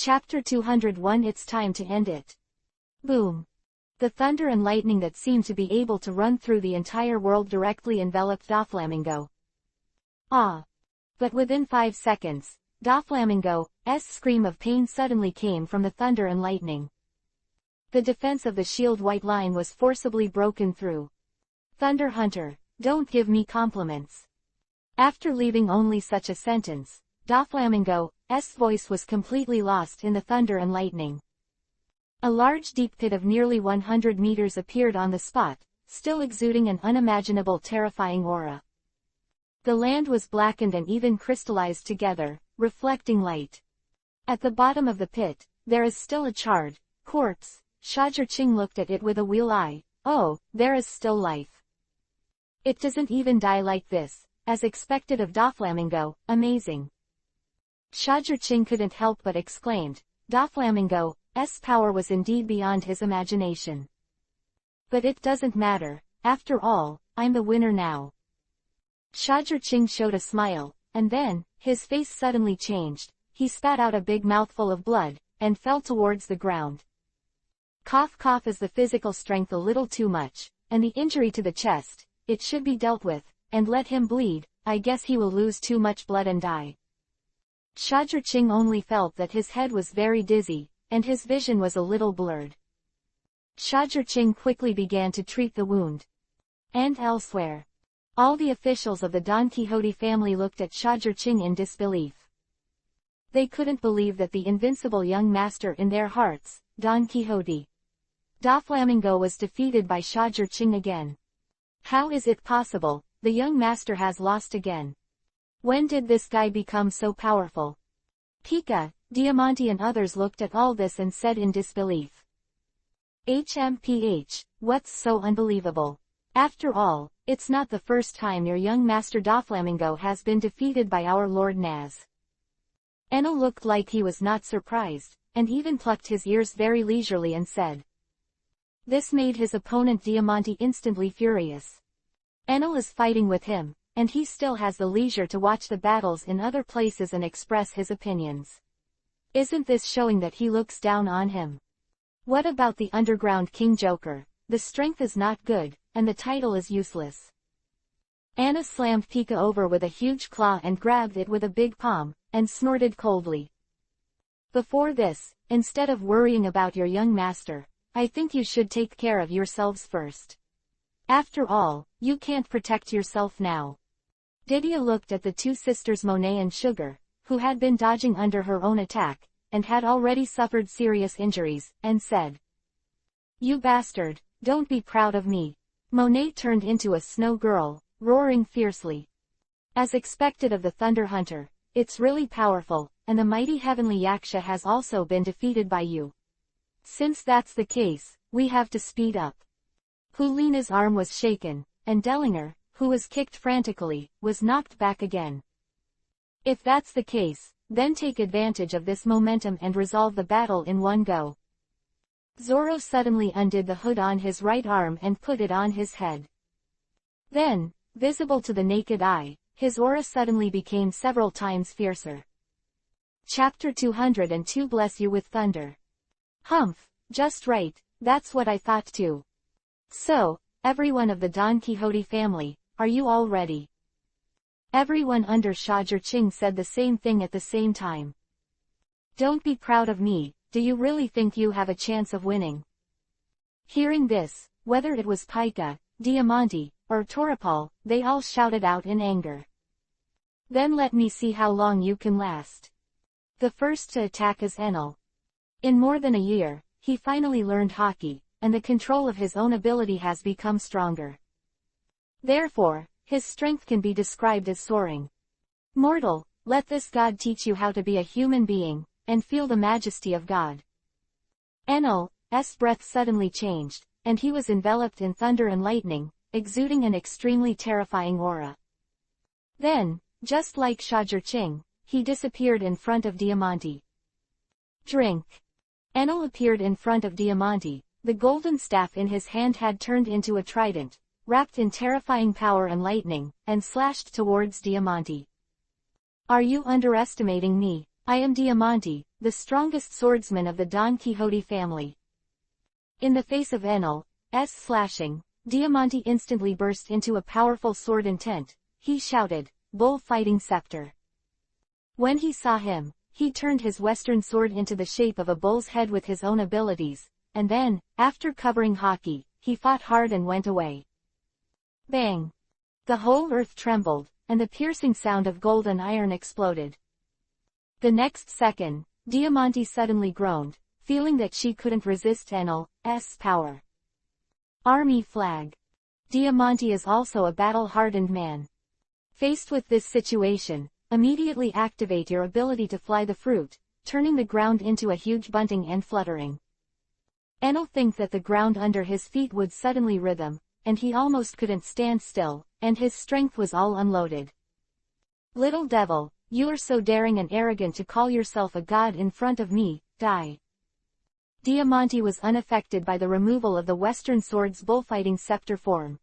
Chapter 201. It's time to end it. Boom. The thunder and lightning that seemed to be able to run through the entire world directly enveloped Doflamingo. Ah! But within 5 seconds, Doflamingo's scream of pain suddenly came from the thunder and lightning. The defense of the shield white line was forcibly broken through. Thunder Hunter, don't give me compliments. After leaving only such a sentence, Doflamingo's voice was completely lost in the thunder and lightning. A large deep pit of nearly 100 meters appeared on the spot, still exuding an unimaginable terrifying aura. The land was blackened and even crystallized together, reflecting light. At the bottom of the pit, there is still a charred corpse. Shajirching looked at it with a weal eye. Oh, there is still life. It doesn't even die like this, as expected of Doflamingo, amazing. Shajirching couldn't help but exclaimed, Doflamingo's power was indeed beyond his imagination. But it doesn't matter, after all, I'm the winner now. Shajirching showed a smile, and then, his face suddenly changed, he spat out a big mouthful of blood, and fell towards the ground. Cough cough. Is the physical strength a little too much, and the injury to the chest, it should be dealt with, and let him bleed, I guess he will lose too much blood and die. Shajirching only felt that his head was very dizzy, and his vision was a little blurred. Shajirching quickly began to treat the wound. And elsewhere, all the officials of the Don Quixote family looked at Shajirching in disbelief. They couldn't believe that the invincible young master in their hearts, Don Quixote, Doflamingo, was defeated by Shajirching again. How is it possible? The young master has lost again. When did this guy become so powerful? Pika, Diamante and others looked at all this and said in disbelief. HMPH, what's so unbelievable? After all, it's not the first time your young master Doflamingo has been defeated by our Lord Naz. Enel looked like he was not surprised, and even plucked his ears very leisurely and said. This made his opponent Diamante instantly furious. Enel is fighting with him, and he still has the leisure to watch the battles in other places and express his opinions. Isn't this showing that he looks down on him? What about the underground King Joker? The strength is not good, and the title is useless. Anna slammed Pika over with a huge claw and grabbed it with a big palm, and snorted coldly. Before this, instead of worrying about your young master, I think you should take care of yourselves first. After all, you can't protect yourself now. Didia looked at the two sisters Monet and Sugar, who had been dodging under her own attack, and had already suffered serious injuries, and said. You bastard, don't be proud of me. Monet turned into a snow girl, roaring fiercely. As expected of the Thunder Hunter, it's really powerful, and the mighty heavenly Yaksha has also been defeated by you. Since that's the case, we have to speed up. Hulina's arm was shaken, and Dellinger, who was kicked frantically, was knocked back again. If that's the case, then take advantage of this momentum and resolve the battle in one go. Zoro suddenly undid the hood on his right arm and put it on his head. Then, visible to the naked eye, his aura suddenly became several times fiercer. Chapter 202. Bless you with thunder. Humph, just right, that's what I thought too. So, everyone of the Don Quixote family, are you all ready? Everyone under Shajirching said the same thing at the same time. Don't be proud of me, do you really think you have a chance of winning? Hearing this, whether it was Pika, Diamante, or Toripal, they all shouted out in anger. Then let me see how long you can last. The first to attack is Enel. In more than a year, he finally learned hockey, and the control of his own ability has become stronger. Therefore, his strength can be described as soaring. Mortal, let this god teach you how to be a human being, and feel the majesty of God. Enel's breath suddenly changed, and he was enveloped in thunder and lightning, exuding an extremely terrifying aura. Then, just like Shajirching, he disappeared in front of Diamante. Drink. Enel appeared in front of Diamante. The golden staff in his hand had turned into a trident, wrapped in terrifying power and lightning, and slashed towards Diamante. Are you underestimating me? I am Diamante, the strongest swordsman of the Don Quixote family. In the face of Enel's slashing, Diamante instantly burst into a powerful sword intent. He shouted, "Bull-fighting scepter." When he saw him, he turned his western sword into the shape of a bull's head with his own abilities, and then, after covering Haki, he fought hard and went away. Bang! The whole earth trembled, and the piercing sound of gold and iron exploded. The next second, Diamante suddenly groaned, feeling that she couldn't resist Enel's power. Army flag. Diamante is also a battle-hardened man. Faced with this situation, immediately activate your ability to fly the fruit, turning the ground into a huge bunting and fluttering. Enel think that the ground under his feet would suddenly rhythm, and he almost couldn't stand still, and his strength was all unloaded. Little devil, you are so daring and arrogant to call yourself a god in front of me, die. Diamante was unaffected by the removal of the western sword's bullfighting scepter form.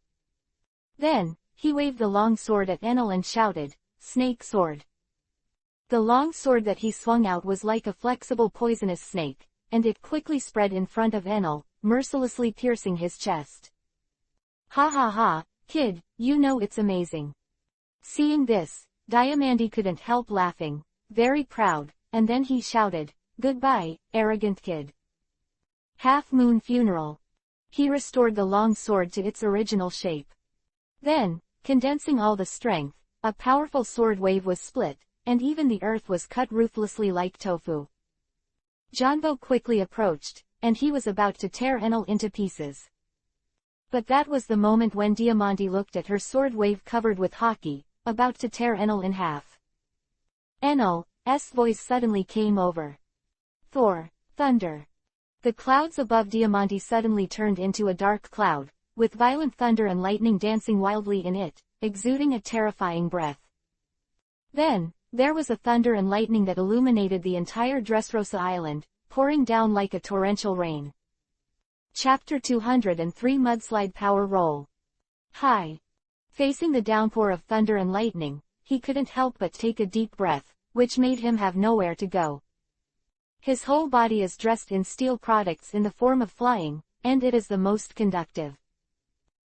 Then, he waved the long sword at Enel and shouted, "Snake sword." The long sword that he swung out was like a flexible poisonous snake, and it quickly spread in front of Enel, mercilessly piercing his chest. "Ha ha ha, kid, you know it's amazing." Seeing this, Diamante couldn't help laughing, very proud, and then he shouted, "Goodbye, arrogant kid." Half-moon funeral. He restored the long sword to its original shape. Then, condensing all the strength, a powerful sword wave was split, and even the earth was cut ruthlessly like tofu. Janbo quickly approached, and he was about to tear Enel into pieces. But that was the moment when Diamante looked at her sword wave covered with Haki, about to tear Enel in half. Enel's voice suddenly came over. Thor, thunder. The clouds above Diamante suddenly turned into a dark cloud, with violent thunder and lightning dancing wildly in it, exuding a terrifying breath. Then, there was a thunder and lightning that illuminated the entire Dressrosa Island, pouring down like a torrential rain. Chapter 203 Mudslide Power Roll. Hi. Facing the downpour of thunder and lightning, he couldn't help but take a deep breath, which made him have nowhere to go. His whole body is dressed in steel products in the form of flying, and it is the most conductive.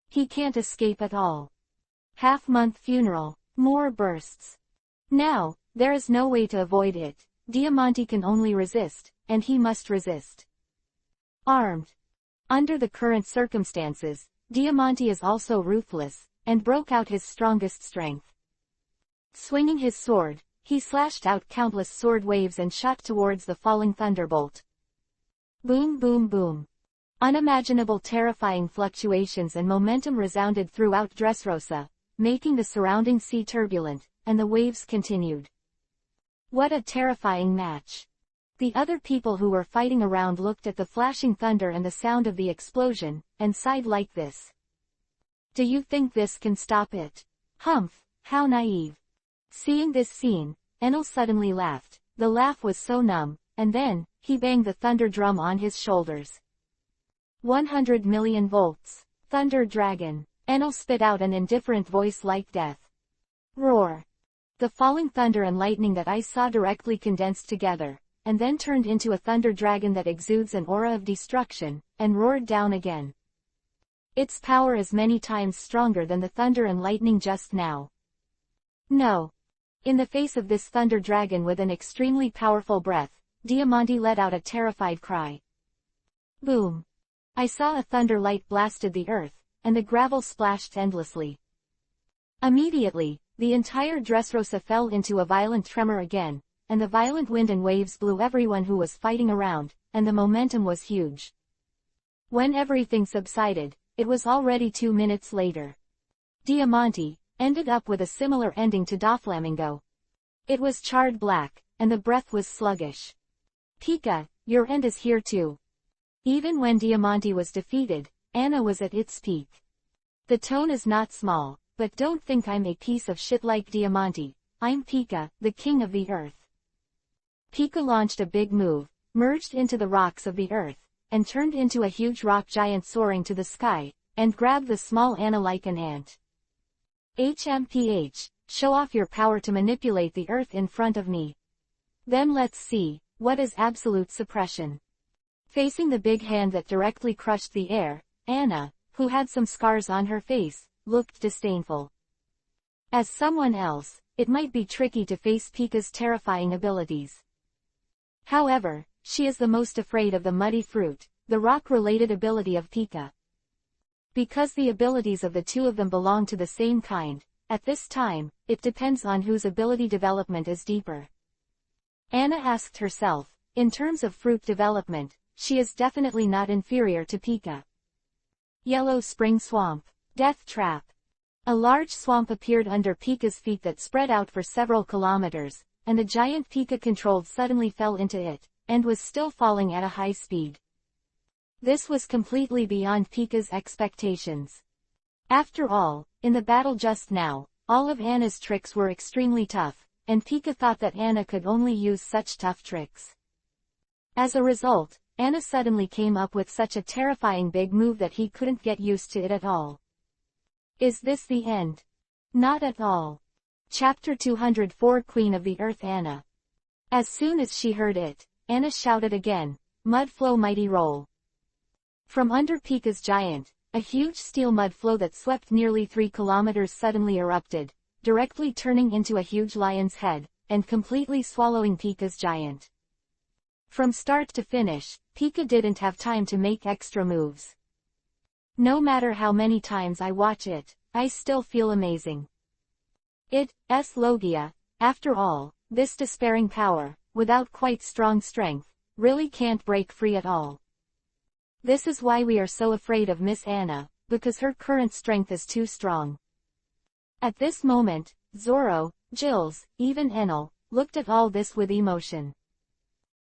He can't escape at all. Half-month funeral. More bursts. Now, there is no way to avoid it. Diamante can only resist, and he must resist. Armed. Under the current circumstances, Diamante is also ruthless, and broke out his strongest strength. Swinging his sword, he slashed out countless sword waves and shot towards the falling thunderbolt. Boom boom boom. Unimaginable terrifying fluctuations and momentum resounded throughout Dressrosa, making the surrounding sea turbulent, and the waves continued. What a terrifying match. The other people who were fighting around looked at the flashing thunder and the sound of the explosion, and sighed like this. Do you think this can stop it? Humph, how naive. Seeing this scene, Enel suddenly laughed. The laugh was so numb, and then, he banged the thunder drum on his shoulders. 100 million volts. Thunder Dragon. Enel spit out an indifferent voice like death. Roar. The falling thunder and lightning that I saw directly condensed together, and then turned into a thunder dragon that exudes an aura of destruction, and roared down again. Its power is many times stronger than the thunder and lightning just now. No. In the face of this thunder dragon with an extremely powerful breath, Diamante let out a terrified cry. Boom. I saw a thunder light blasted the earth, and the gravel splashed endlessly. Immediately, the entire Dressrosa fell into a violent tremor again, and the violent wind and waves blew everyone who was fighting around, and the momentum was huge. When everything subsided, it was already 2 minutes later. Diamante ended up with a similar ending to Doflamingo. It was charred black, and the breath was sluggish. Pika, your end is here too. Even when Diamante was defeated, Anna was at its peak. The tone is not small, but don't think I'm a piece of shit like Diamante. I'm Pika, the king of the earth. Pika launched a big move, merged into the rocks of the earth, and turned into a huge rock giant soaring to the sky, and grabbed the small Anna like an ant. HMPH, show off your power to manipulate the earth in front of me. Then let's see, what is absolute suppression? Facing the big hand that directly crushed the air, Anna, who had some scars on her face, looked disdainful. As someone else, it might be tricky to face Pika's terrifying abilities. However, she is the most afraid of the muddy fruit, the rock-related ability of Pika. Because the abilities of the two of them belong to the same kind, at this time, it depends on whose ability development is deeper. Anna asked herself, in terms of fruit development, she is definitely not inferior to Pika. Yellow Spring Swamp. Death Trap. A large swamp appeared under Pika's feet that spread out for several kilometers, and the giant Pika controlled suddenly fell into it, and was still falling at a high speed. This was completely beyond Pika's expectations. After all, in the battle just now, all of Anna's tricks were extremely tough, and Pika thought that Anna could only use such tough tricks. As a result, Anna suddenly came up with such a terrifying big move that he couldn't get used to it at all. Is this the end? Not at all. Chapter 204 Queen of the Earth Anna. As soon as she heard it, Anna shouted again, Mud Flow Mighty Roll. From under Pika's giant, a huge steel mud flow that swept nearly 3 kilometers suddenly erupted, directly turning into a huge lion's head, and completely swallowing Pika's giant. From start to finish, Pika didn't have time to make extra moves. No matter how many times I watch it, I still feel amazing. It's Logia, after all, this despairing power, without quite strong strength, really can't break free at all. This is why we are so afraid of Miss Anna, because her current strength is too strong. At this moment, Zoro, Jills, even Enel, looked at all this with emotion.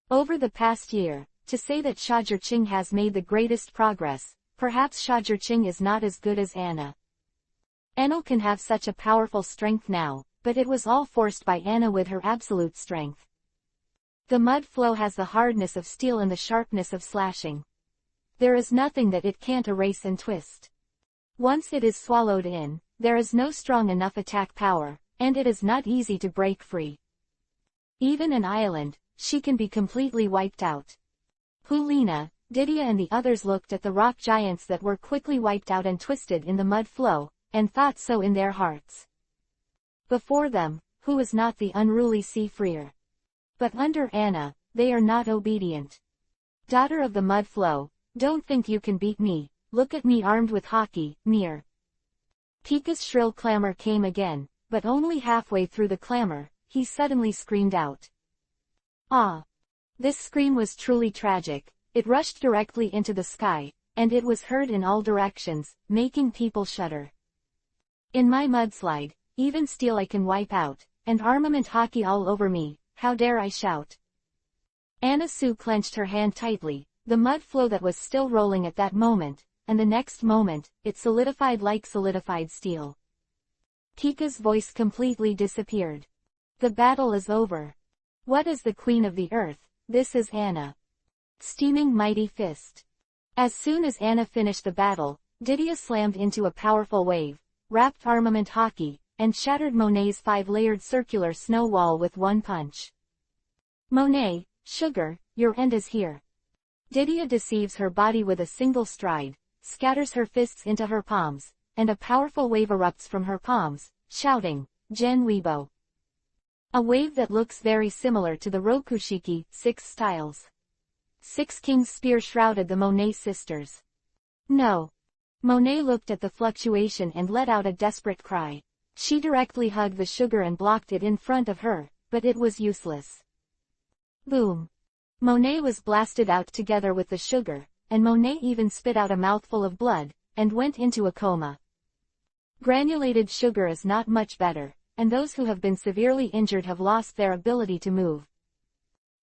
Over the past year, to say that Shajirching has made the greatest progress, perhaps Shajirching is not as good as Anna. Enel can have such a powerful strength now, but it was all forced by Anna with her absolute strength. The mud flow has the hardness of steel and the sharpness of slashing. There is nothing that it can't erase and twist. Once it is swallowed in, there is no strong enough attack power, and it is not easy to break free. Even an island, she can be completely wiped out. Hulina, Didia and the others looked at the rock giants that were quickly wiped out and twisted in the mud flow, and thought so in their hearts. Before them, who is not the unruly sea freer? But under Anna, they are not obedient. Daughter of the mud flow, don't think you can beat me, look at me armed with hockey, near. Pika's shrill clamor came again, but only halfway through the clamor, he suddenly screamed out. Ah! This scream was truly tragic, it rushed directly into the sky, and it was heard in all directions, making people shudder. In my mudslide, even steel I can wipe out, and armament hockey all over me, how dare I shout? Anna Sue clenched her hand tightly, the mud flow that was still rolling at that moment, and the next moment, it solidified like solidified steel. Pika's voice completely disappeared. The battle is over. What is the Queen of the Earth? This is Anna. Steaming Mighty Fist. As soon as Anna finished the battle, Didia slammed into a powerful wave, wrapped armament hockey, and shattered Monet's 5-layered circular snow wall with one punch. Monet, sugar, your end is here. Didia deceives her body with a single stride, scatters her fists into her palms, and a powerful wave erupts from her palms, shouting, Gen Weibo. A wave that looks very similar to the Rokushiki, 6 styles. 6 Kings' spear shrouded the Monet sisters. No. Monet looked at the fluctuation and let out a desperate cry. She directly hugged the sugar and blocked it in front of her, but it was useless. Boom. Monet was blasted out together with the sugar, and Monet even spit out a mouthful of blood, and went into a coma. Granulated sugar is not much better, and those who have been severely injured have lost their ability to move.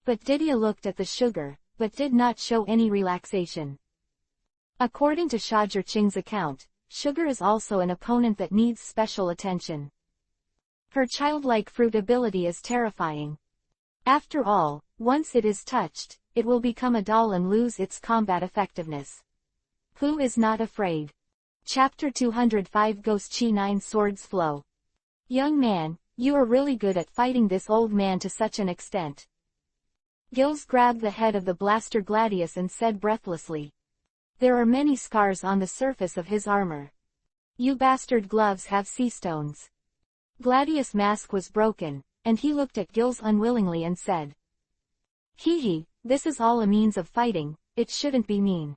But Didia looked at the sugar, but did not show any relaxation. According to Shajirching's account, sugar is also an opponent that needs special attention. Her childlike fruit ability is terrifying. After all, once it is touched, it will become a doll and lose its combat effectiveness. Who is not afraid? Chapter 205 Ghost Chi 9 Swords Flow. Young man, you are really good at fighting this old man to such an extent. Gills grabbed the head of the blaster Gladius and said breathlessly. There are many scars on the surface of his armor. You bastard gloves have sea stones. Gladius' mask was broken, and he looked at Gills unwillingly and said. Hee hee, this is all a means of fighting, it shouldn't be mean.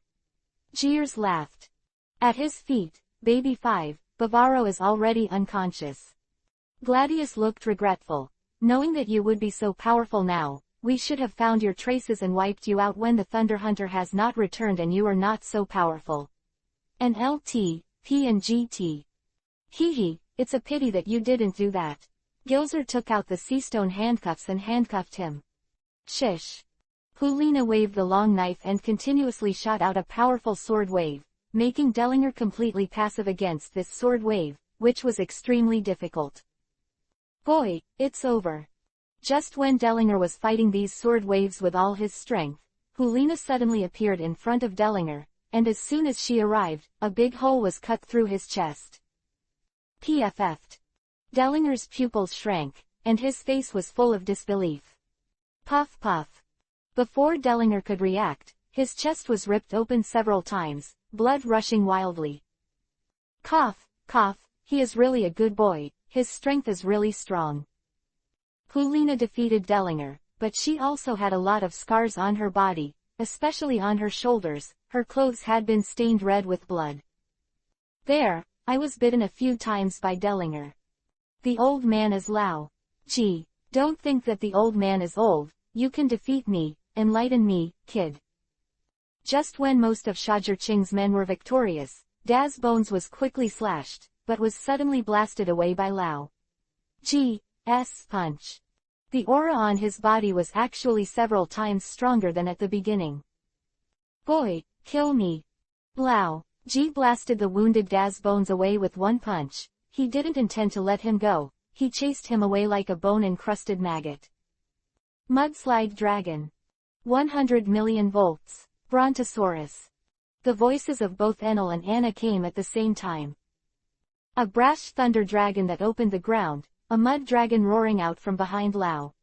Jeers laughed. At his feet, Baby 5, Bavaro is already unconscious. Gladius looked regretful. Knowing that you would be so powerful now, we should have found your traces and wiped you out when the Thunder Hunter has not returned and you are not so powerful. And LT, P and GT. Hee hee, it's a pity that you didn't do that. Gilzer took out the seastone handcuffs and handcuffed him. Shish. Hulina waved the long knife and continuously shot out a powerful sword wave, making Dellinger completely passive against this sword wave, which was extremely difficult. Boy, it's over. Just when Dellinger was fighting these sword waves with all his strength, Hulina suddenly appeared in front of Dellinger, and as soon as she arrived, a big hole was cut through his chest. PFF'd. Dellinger's pupils shrank, and his face was full of disbelief. Puff puff. Before Dellinger could react, his chest was ripped open several times, blood rushing wildly. Cough, cough, he is really a good boy, his strength is really strong. Hulina defeated Dellinger, but she also had a lot of scars on her body, especially on her shoulders. Her clothes had been stained red with blood. There, I was bitten a few times by Dellinger. The old man is Lao. Gee, don't think that the old man is old, you can defeat me, enlighten me, kid. Just when most of Shajar Ching's men were victorious, Daz Bones was quickly slashed, but was suddenly blasted away by Lao. G.S. punch. The aura on his body was actually several times stronger than at the beginning. Boy, kill me. Lao. G blasted the wounded Daz Bones away with one punch. He didn't intend to let him go, he chased him away like a bone-encrusted maggot. Mudslide Dragon. 100 million volts. Brontosaurus. The voices of both Enel and Anna came at the same time. A brash thunder dragon that opened the ground, a mud dragon roaring out from behind Lao.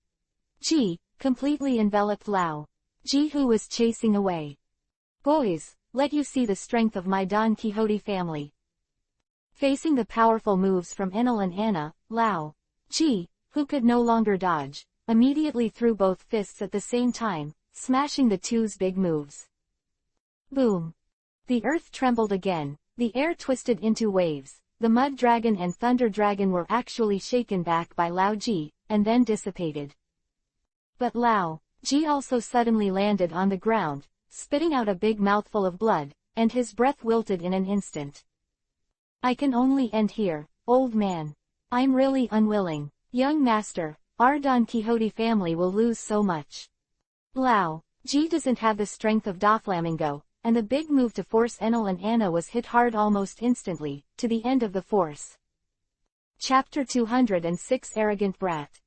G completely enveloped Lao. G who was chasing away. Boys, let you see the strength of my Don Quixote family. Facing the powerful moves from Enel and Anna, Lao. G, who could no longer dodge, immediately threw both fists at the same time, smashing the two's big moves. Boom. The earth trembled again, the air twisted into waves, the mud dragon and thunder dragon were actually shaken back by Lao Ji, and then dissipated. But Lao Ji also suddenly landed on the ground, spitting out a big mouthful of blood, and his breath wilted in an instant. I can only end here, old man. I'm really unwilling. Young master, our Don Quixote family will lose so much. Lao Ji doesn't have the strength of Doflamingo, and the big move to force Enel and Anna was hit hard almost instantly, to the end of the force. Chapter 206 Arrogant Brat.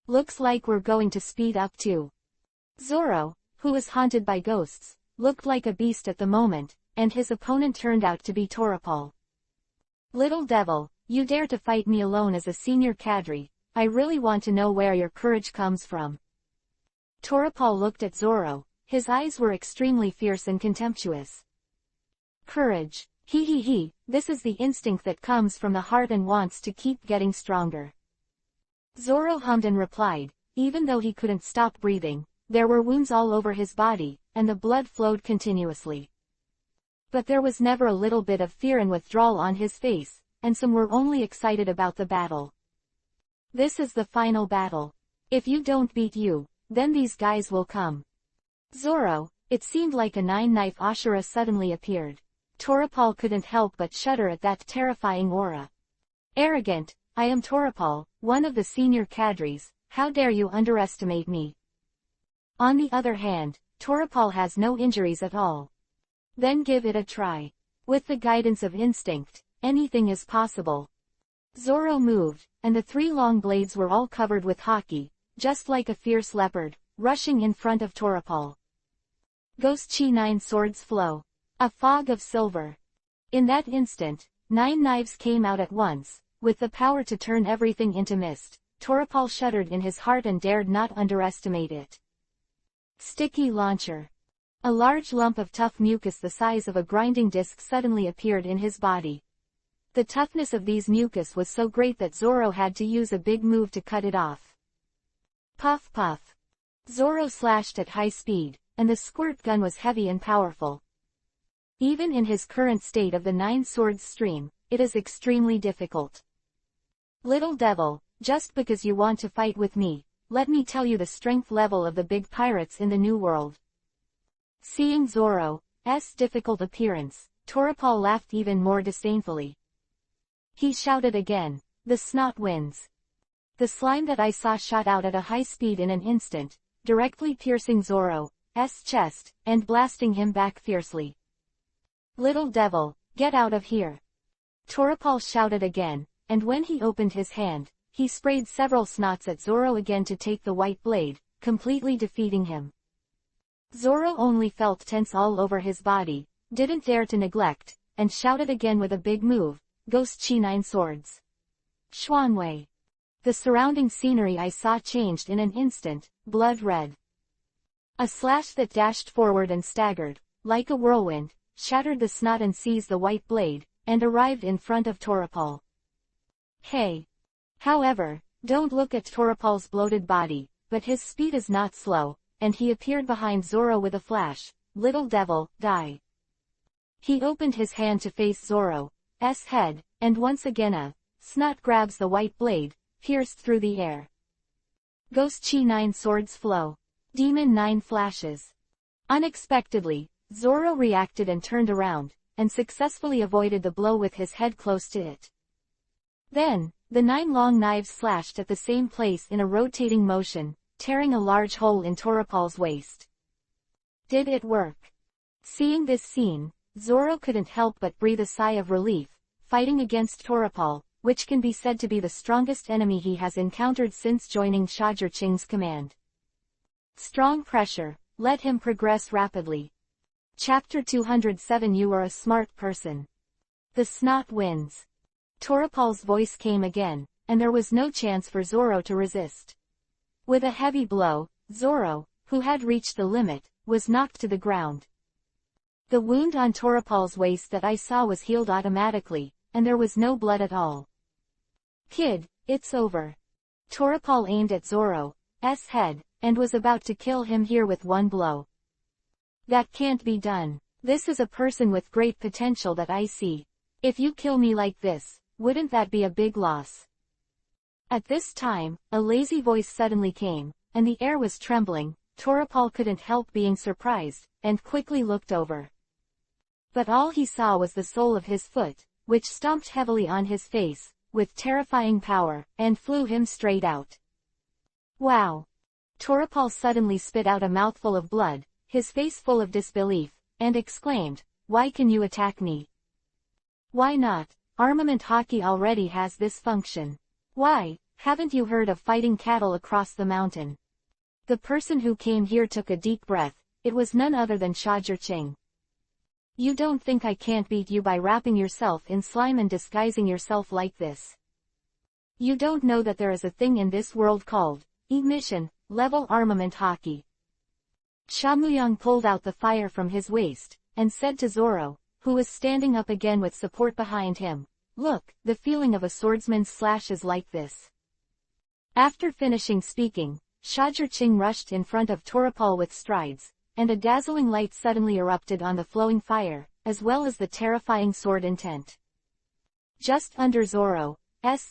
Looks like we're going to speed up too. Zoro, who was haunted by ghosts, looked like a beast at the moment, and his opponent turned out to be Torapal. Little devil, you dare to fight me alone as a senior cadre, I really want to know where your courage comes from. Torapal looked at Zoro, his eyes were extremely fierce and contemptuous. Courage, he, this is the instinct that comes from the heart and wants to keep getting stronger. Zoro hummed and replied, even though he couldn't stop breathing, there were wounds all over his body, and the blood flowed continuously. But there was never a little bit of fear and withdrawal on his face, and some were only excited about the battle. This is the final battle. If you don't beat you, then these guys will come. Zoro, it seemed like a nine-knife Ashura suddenly appeared. Torapal couldn't help but shudder at that terrifying aura. Arrogant, I am Torapal, one of the senior cadres, how dare you underestimate me? On the other hand, Torapal has no injuries at all. Then give it a try. With the guidance of instinct, anything is possible. Zoro moved, and the three long blades were all covered with haki, just like a fierce leopard, rushing in front of Torapal. Ghost Chi 9 swords flow. A fog of silver. In that instant, 9 knives came out at once, with the power to turn everything into mist. Torapal shuddered in his heart and dared not underestimate it. Sticky launcher. A large lump of tough mucus the size of a grinding disc suddenly appeared in his body. The toughness of these mucus was so great that Zoro had to use a big move to cut it off. Puff puff. Zoro slashed at high speed, and the squirt gun was heavy and powerful. Even in his current state of the Nine Swords stream, it is extremely difficult. Little devil, just because you want to fight with me, let me tell you the strength level of the big pirates in the New World. Seeing Zoro's difficult appearance, Toripal laughed even more disdainfully. He shouted again, "The snot wins." The slime that I saw shot out at a high speed in an instant, directly piercing Zoro's chest, and blasting him back fiercely. "Little devil, get out of here!" Toripal shouted again, and when he opened his hand, he sprayed several snots at Zoro again to take the white blade, completely defeating him. Zoro only felt tense all over his body, didn't dare to neglect, and shouted again with a big move, "Ghost Chi Nine Swords." Xuanwei. The surrounding scenery I saw changed in an instant, blood red. A slash that dashed forward and staggered, like a whirlwind, shattered the snot and seized the white blade, and arrived in front of Toripal. Hey! However, don't look at Toripal's bloated body, but his speed is not slow, and he appeared behind Zoro with a flash. "Little devil, die." He opened his hand to face Zoro's head, and once again a snot grabs the white blade, pierced through the air. Ghost Chi Nine Swords flow. Demon Nine flashes. Unexpectedly, Zoro reacted and turned around, and successfully avoided the blow with his head close to it. Then, the 9 long knives slashed at the same place in a rotating motion, tearing a large hole in Toripal's waist. Did it work? Seeing this scene, Zoro couldn't help but breathe a sigh of relief, fighting against Toripal, which can be said to be the strongest enemy he has encountered since joining Shajirching's command. Strong pressure, let him progress rapidly. Chapter 207. You are a smart person. The snot wins. Toripal's voice came again, and there was no chance for Zoro to resist. With a heavy blow, Zoro, who had reached the limit, was knocked to the ground. The wound on Toripal's waist that I saw was healed automatically, and there was no blood at all. Kid, it's over. Toripal aimed at Zoro's head, and was about to kill him here with one blow. That can't be done. This is a person with great potential that I see. If you kill me like this, wouldn't that be a big loss? At this time, a lazy voice suddenly came, and the air was trembling. Toripal couldn't help being surprised, and quickly looked over. But all he saw was the sole of his foot, which stomped heavily on his face, with terrifying power, and flew him straight out. Wow! Toripal suddenly spit out a mouthful of blood, his face full of disbelief, and exclaimed, "Why can you attack me? Why not? Armament hockey already has this function. Why, haven't you heard of fighting cattle across the mountain?" The person who came here took a deep breath. It was none other than Shajirching. "You don't think I can't beat you by wrapping yourself in slime and disguising yourself like this? You don't know that there is a thing in this world called emission level armament hockey." Shamuyang pulled out the fire from his waist, and said to Zoro, who was standing up again with support behind him, "Look, the feeling of a swordsman's slash is like this." After finishing speaking, Shajirching rushed in front of Toripal with strides, and a dazzling light suddenly erupted on the flowing fire, as well as the terrifying sword intent. Just under Zoro's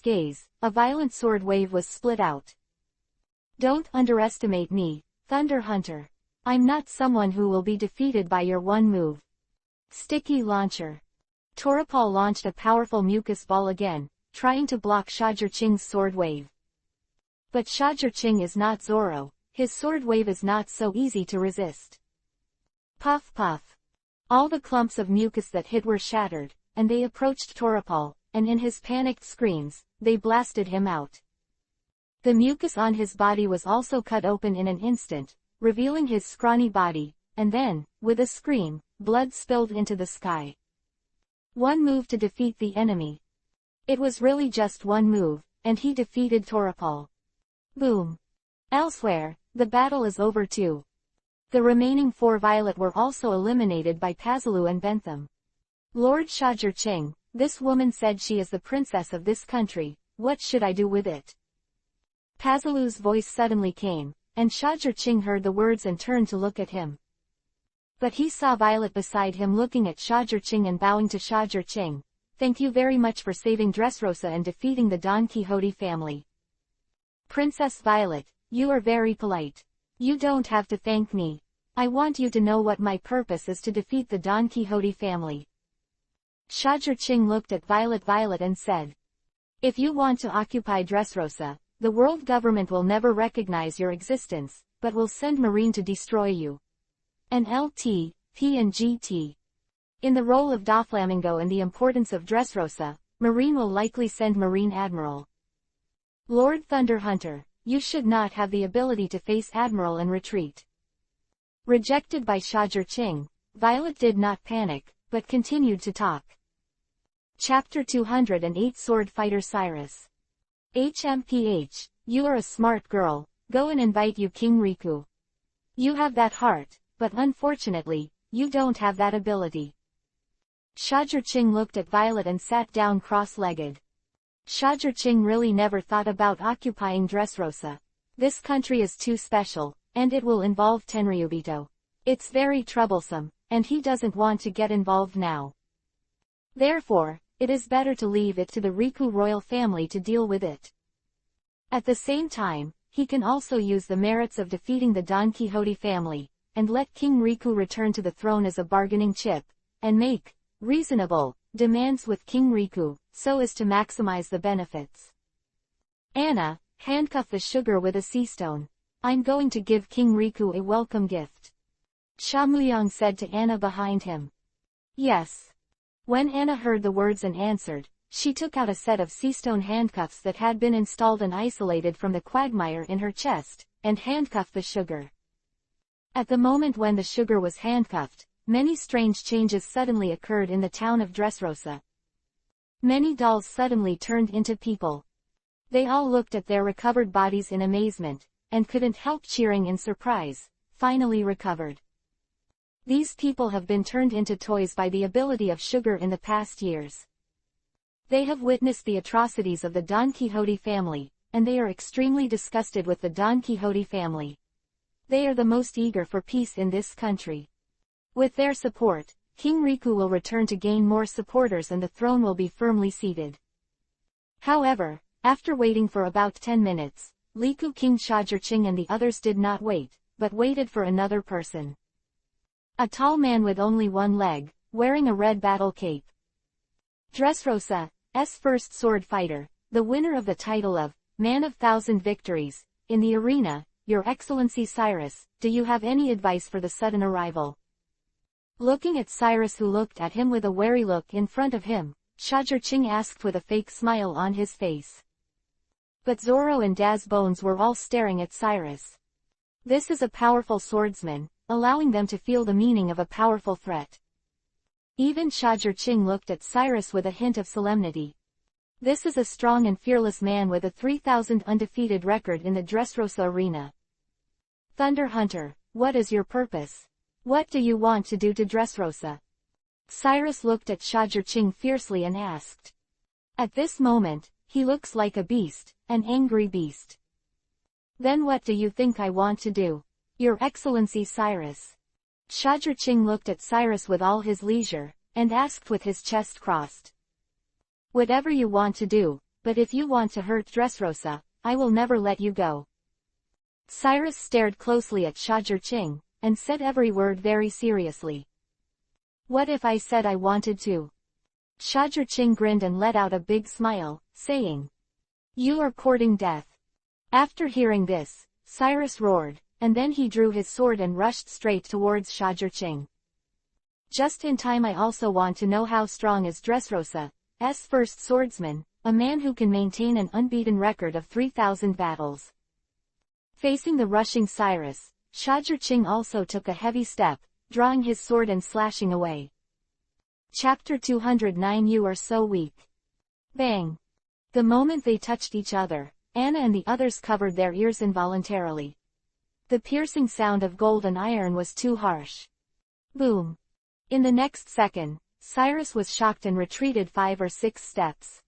gaze, a violent sword wave was split out. "Don't underestimate me, Thunder Hunter. I'm not someone who will be defeated by your one move." Sticky launcher. Toripal launched a powerful mucus ball again, trying to block Shajirching's sword wave. But Shajirching is not Zoro, his sword wave is not so easy to resist. Puff puff. All the clumps of mucus that hit were shattered, and they approached Toripal, and in his panicked screams, they blasted him out. The mucus on his body was also cut open in an instant, revealing his scrawny body, and then, with a scream, blood spilled into the sky. One move to defeat the enemy. It was really just one move, and he defeated Toripal. Boom. Elsewhere, the battle is over too. The remaining 4 Violet were also eliminated by Pazalu and Bentham. Lord Shajur-Ching, this woman said she is the princess of this country, what should I do with it? Pazalu's voice suddenly came, and Shajur-Ching heard the words and turned to look at him. But he saw Violet beside him looking at Shajur-Ching and bowing to Shajur-Ching. Thank you very much for saving Dressrosa and defeating the Don Quixote family. Princess Violet, you are very polite. You don't have to thank me. I want you to know what my purpose is to defeat the Don Quixote family. Shajur-Ching looked at Violet and said, if you want to occupy Dressrosa, the world government will never recognize your existence, but will send Marine to destroy you. An LT, P and GT. In the role of Doflamingo and the importance of Dressrosa, Marine will likely send Marine Admiral. Lord Thunderhunter, you should not have the ability to face Admiral and retreat. Rejected by Shajur-Ching, Violet did not panic, but continued to talk. Chapter 208 Sword Fighter Cyrus. HMPH, you are a smart girl, go and invite you King Riku. You have that heart, but unfortunately, you don't have that ability. Shajur-Ching looked at Violet and sat down cross-legged. Shajur-Ching really never thought about occupying Dressrosa. This country is too special, and it will involve Tenryubito. It's very troublesome, and he doesn't want to get involved now. Therefore, it is better to leave it to the Riku royal family to deal with it. At the same time, he can also use the merits of defeating the Don Quixote family, and let King Riku return to the throne as a bargaining chip, and make reasonable demands with King Riku, so as to maximize the benefits. Anna, handcuff the sugar with a sea stone. I'm going to give King Riku a welcome gift. Shamuyang said to Anna behind him. Yes. When Anna heard the words and answered, she took out a set of sea stone handcuffs that had been installed and isolated from the quagmire in her chest, and handcuffed the sugar. At the moment when the sugar was handcuffed, many strange changes suddenly occurred in the town of Dressrosa. Many dolls suddenly turned into people. They all looked at their recovered bodies in amazement, and couldn't help cheering in surprise, finally recovered. These people have been turned into toys by the ability of sugar in the past years. They have witnessed the atrocities of the Don Quixote family, and they are extremely disgusted with the Don Quixote family. They are the most eager for peace in this country. With their support, King Riku will return to gain more supporters and the throne will be firmly seated. However, after waiting for about 10 minutes, Liku King Shajur-Ching and the others did not wait, but waited for another person. A tall man with only one leg, wearing a red battle cape. Dressrosa's first sword fighter, the winner of the title of Man of Thousand Victories, in the arena, Your Excellency Cyrus, do you have any advice for the sudden arrival? Looking at Cyrus who looked at him with a wary look in front of him, Shajur-Ching asked with a fake smile on his face. But Zoro and Daz Bones were all staring at Cyrus. This is a powerful swordsman, allowing them to feel the meaning of a powerful threat. Even Shajur-Ching looked at Cyrus with a hint of solemnity. This is a strong and fearless man with a 3,000 undefeated record in the Dressrosa arena. Thunder Hunter, what is your purpose? What do you want to do to Dressrosa? Cyrus looked at Shajur-Ching fiercely and asked. At this moment, he looks like a beast, an angry beast. Then what do you think I want to do? Your Excellency Cyrus. Shajur-Ching looked at Cyrus with all his leisure, and asked with his chest crossed. Whatever you want to do, but if you want to hurt Dressrosa, I will never let you go. Cyrus stared closely at Shajur-Ching, and said every word very seriously. What if I said I wanted to? Shajur-Ching grinned and let out a big smile, saying, You are courting death. After hearing this, Cyrus roared, and then he drew his sword and rushed straight towards Shajur-Ching. Just in time. I also want to know how strong is Dressrosa's first swordsman, a man who can maintain an unbeaten record of 3,000 battles. Facing the rushing Cyrus, Shajur-Ching also took a heavy step, drawing his sword and slashing away. Chapter 209 You are so weak. Bang! The moment they touched each other, Anna and the others covered their ears involuntarily. The piercing sound of gold and iron was too harsh. Boom! In the next second, Cyrus was shocked and retreated 5 or 6 steps.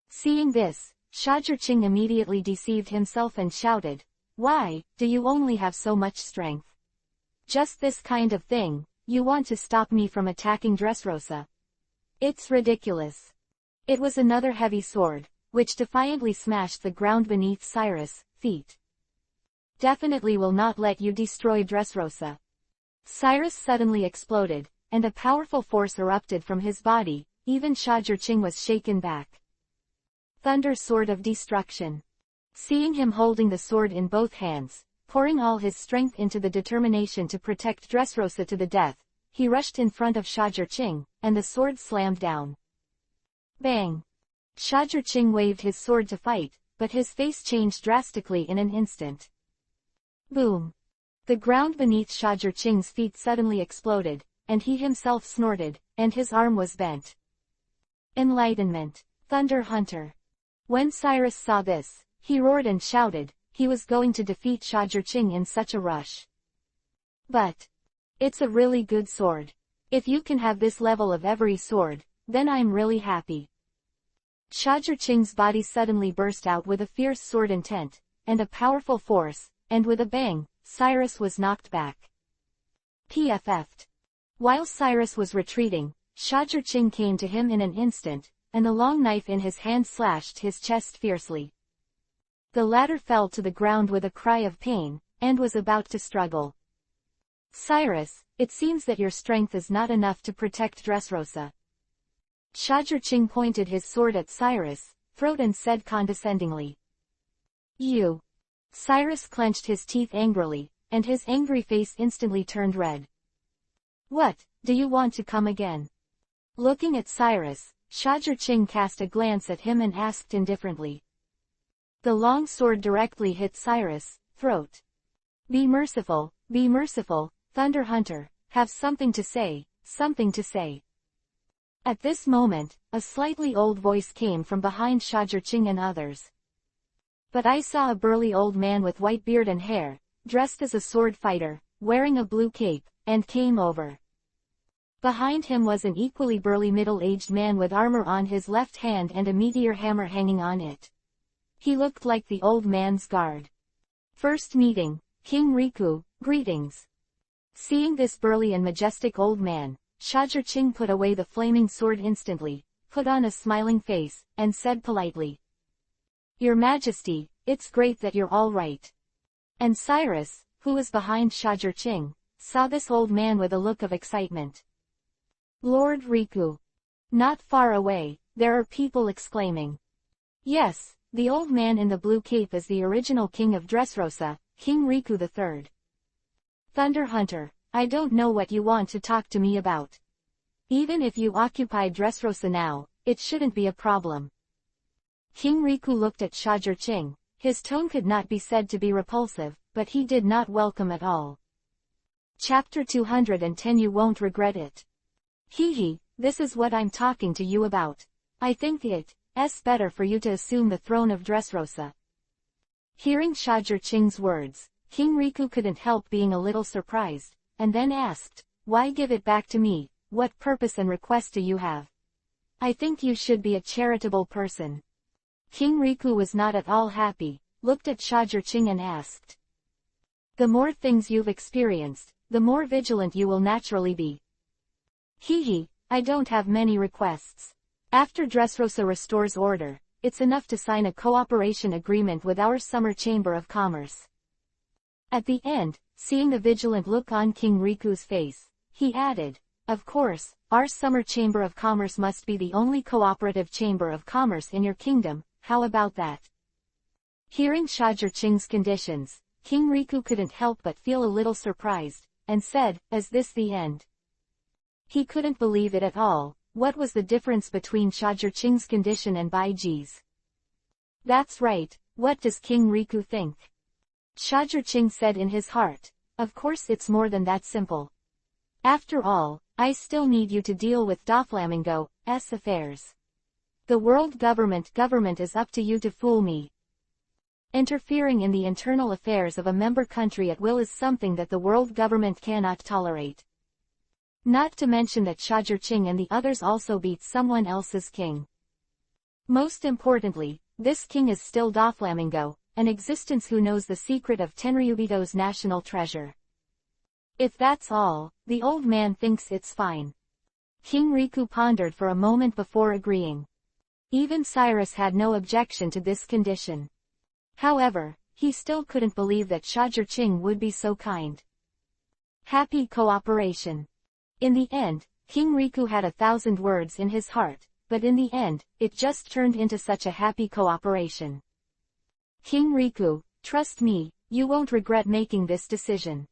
Seeing this, Shajurching immediately deceived himself and shouted, "Why, do you only have so much strength? Just this kind of thing, you want to stop me from attacking Dressrosa? It's ridiculous." It was another heavy sword, which defiantly smashed the ground beneath Cyrus' feet. "Definitely will not let you destroy Dressrosa." Cyrus suddenly exploded, and a powerful force erupted from his body. Even Shajurching was shaken back. Thunder Sword of Destruction. Seeing him holding the sword in both hands, pouring all his strength into the determination to protect Dressrosa to the death, he rushed in front of Shajurching, and the sword slammed down. Bang! Shajurching waved his sword to fight, but his face changed drastically in an instant. Boom! The ground beneath Shajurching's feet suddenly exploded, and he himself snorted, and his arm was bent. Enlightenment. Thunder Hunter. When Cyrus saw this, he roared and shouted. He was going to defeat Shajurching in such a rush. But it's a really good sword. If you can have this level of every sword, then I'm really happy. Shajurching's body suddenly burst out with a fierce sword intent, and a powerful force, and with a bang, Cyrus was knocked back. PFF'd. While Cyrus was retreating, Shajurching came to him in an instant, and a long knife in his hand slashed his chest fiercely. The latter fell to the ground with a cry of pain, and was about to struggle. "Cyrus, it seems that your strength is not enough to protect Dressrosa." Shajurching pointed his sword at Cyrus' throat and said condescendingly. "You." Cyrus clenched his teeth angrily, and his angry face instantly turned red. "What, do you want to come again?" Looking at Cyrus, Shajurching cast a glance at him and asked indifferently. The long sword directly hit Cyrus' throat. Be merciful, Thunder Hunter, have something to say, something to say." At this moment, a slightly old voice came from behind Shajurching and others. "But I saw a burly old man with white beard and hair, dressed as a sword fighter, wearing a blue cape, and came over." Behind him was an equally burly middle-aged man with armor on his left hand and a meteor hammer hanging on it. He looked like the old man's guard. First meeting, King Riku, greetings. Seeing this burly and majestic old man, Shajurching put away the flaming sword instantly, put on a smiling face, and said politely, "Your Majesty, it's great that you're all right." And Cyrus, who was behind Shajurching, saw this old man with a look of excitement. "Lord Riku." Not far away, there are people exclaiming. "Yes, the old man in the blue cape is the original king of Dressrosa, King Riku III. Thunder Hunter, I don't know what you want to talk to me about. Even if you occupy Dressrosa now, it shouldn't be a problem." King Riku looked at Shajurching. His tone could not be said to be repulsive, but he did not welcome at all. Chapter 210. You won't regret it. Hee, this is what I'm talking to you about. I think it's better for you to assume the throne of Dressrosa. Hearing Shajurching's words, King Riku couldn't help being a little surprised, and then asked, "Why give it back to me? What purpose and request do you have? I think you should be a charitable person." King Riku was not at all happy, looked at Shajurching and asked, "The more things you've experienced, the more vigilant you will naturally be." Hee, I don't have many requests. After Dressrosa restores order, it's enough to sign a cooperation agreement with our Summer Chamber of Commerce. At the end, seeing the vigilant look on King Riku's face, he added, "Of course, our Summer Chamber of Commerce must be the only cooperative chamber of commerce in your kingdom, how about that?" Hearing Shajurching's conditions, King Riku couldn't help but feel a little surprised, and said, "Is this the end?" He couldn't believe it at all. What was the difference between Shajurching's condition and Baiji's? "That's right, what does King Riku think?" Shajurching said in his heart, "Of course it's more than that simple. After all, I still need you to deal with Doflamingo's affairs. The world government is up to you to fool me." Interfering in the internal affairs of a member country at will is something that the world government cannot tolerate. Not to mention that Shajirqing and the others also beat someone else's king. Most importantly, this king is still Doflamingo, an existence who knows the secret of Tenryubito's national treasure. If that's all, the old man thinks it's fine. King Riku pondered for a moment before agreeing. Even Cyrus had no objection to this condition. However, he still couldn't believe that Shajirqing would be so kind. Happy cooperation. In the end, King Riku had 1,000 words in his heart, but in the end, it just turned into such a happy cooperation. King Riku, trust me, you won't regret making this decision.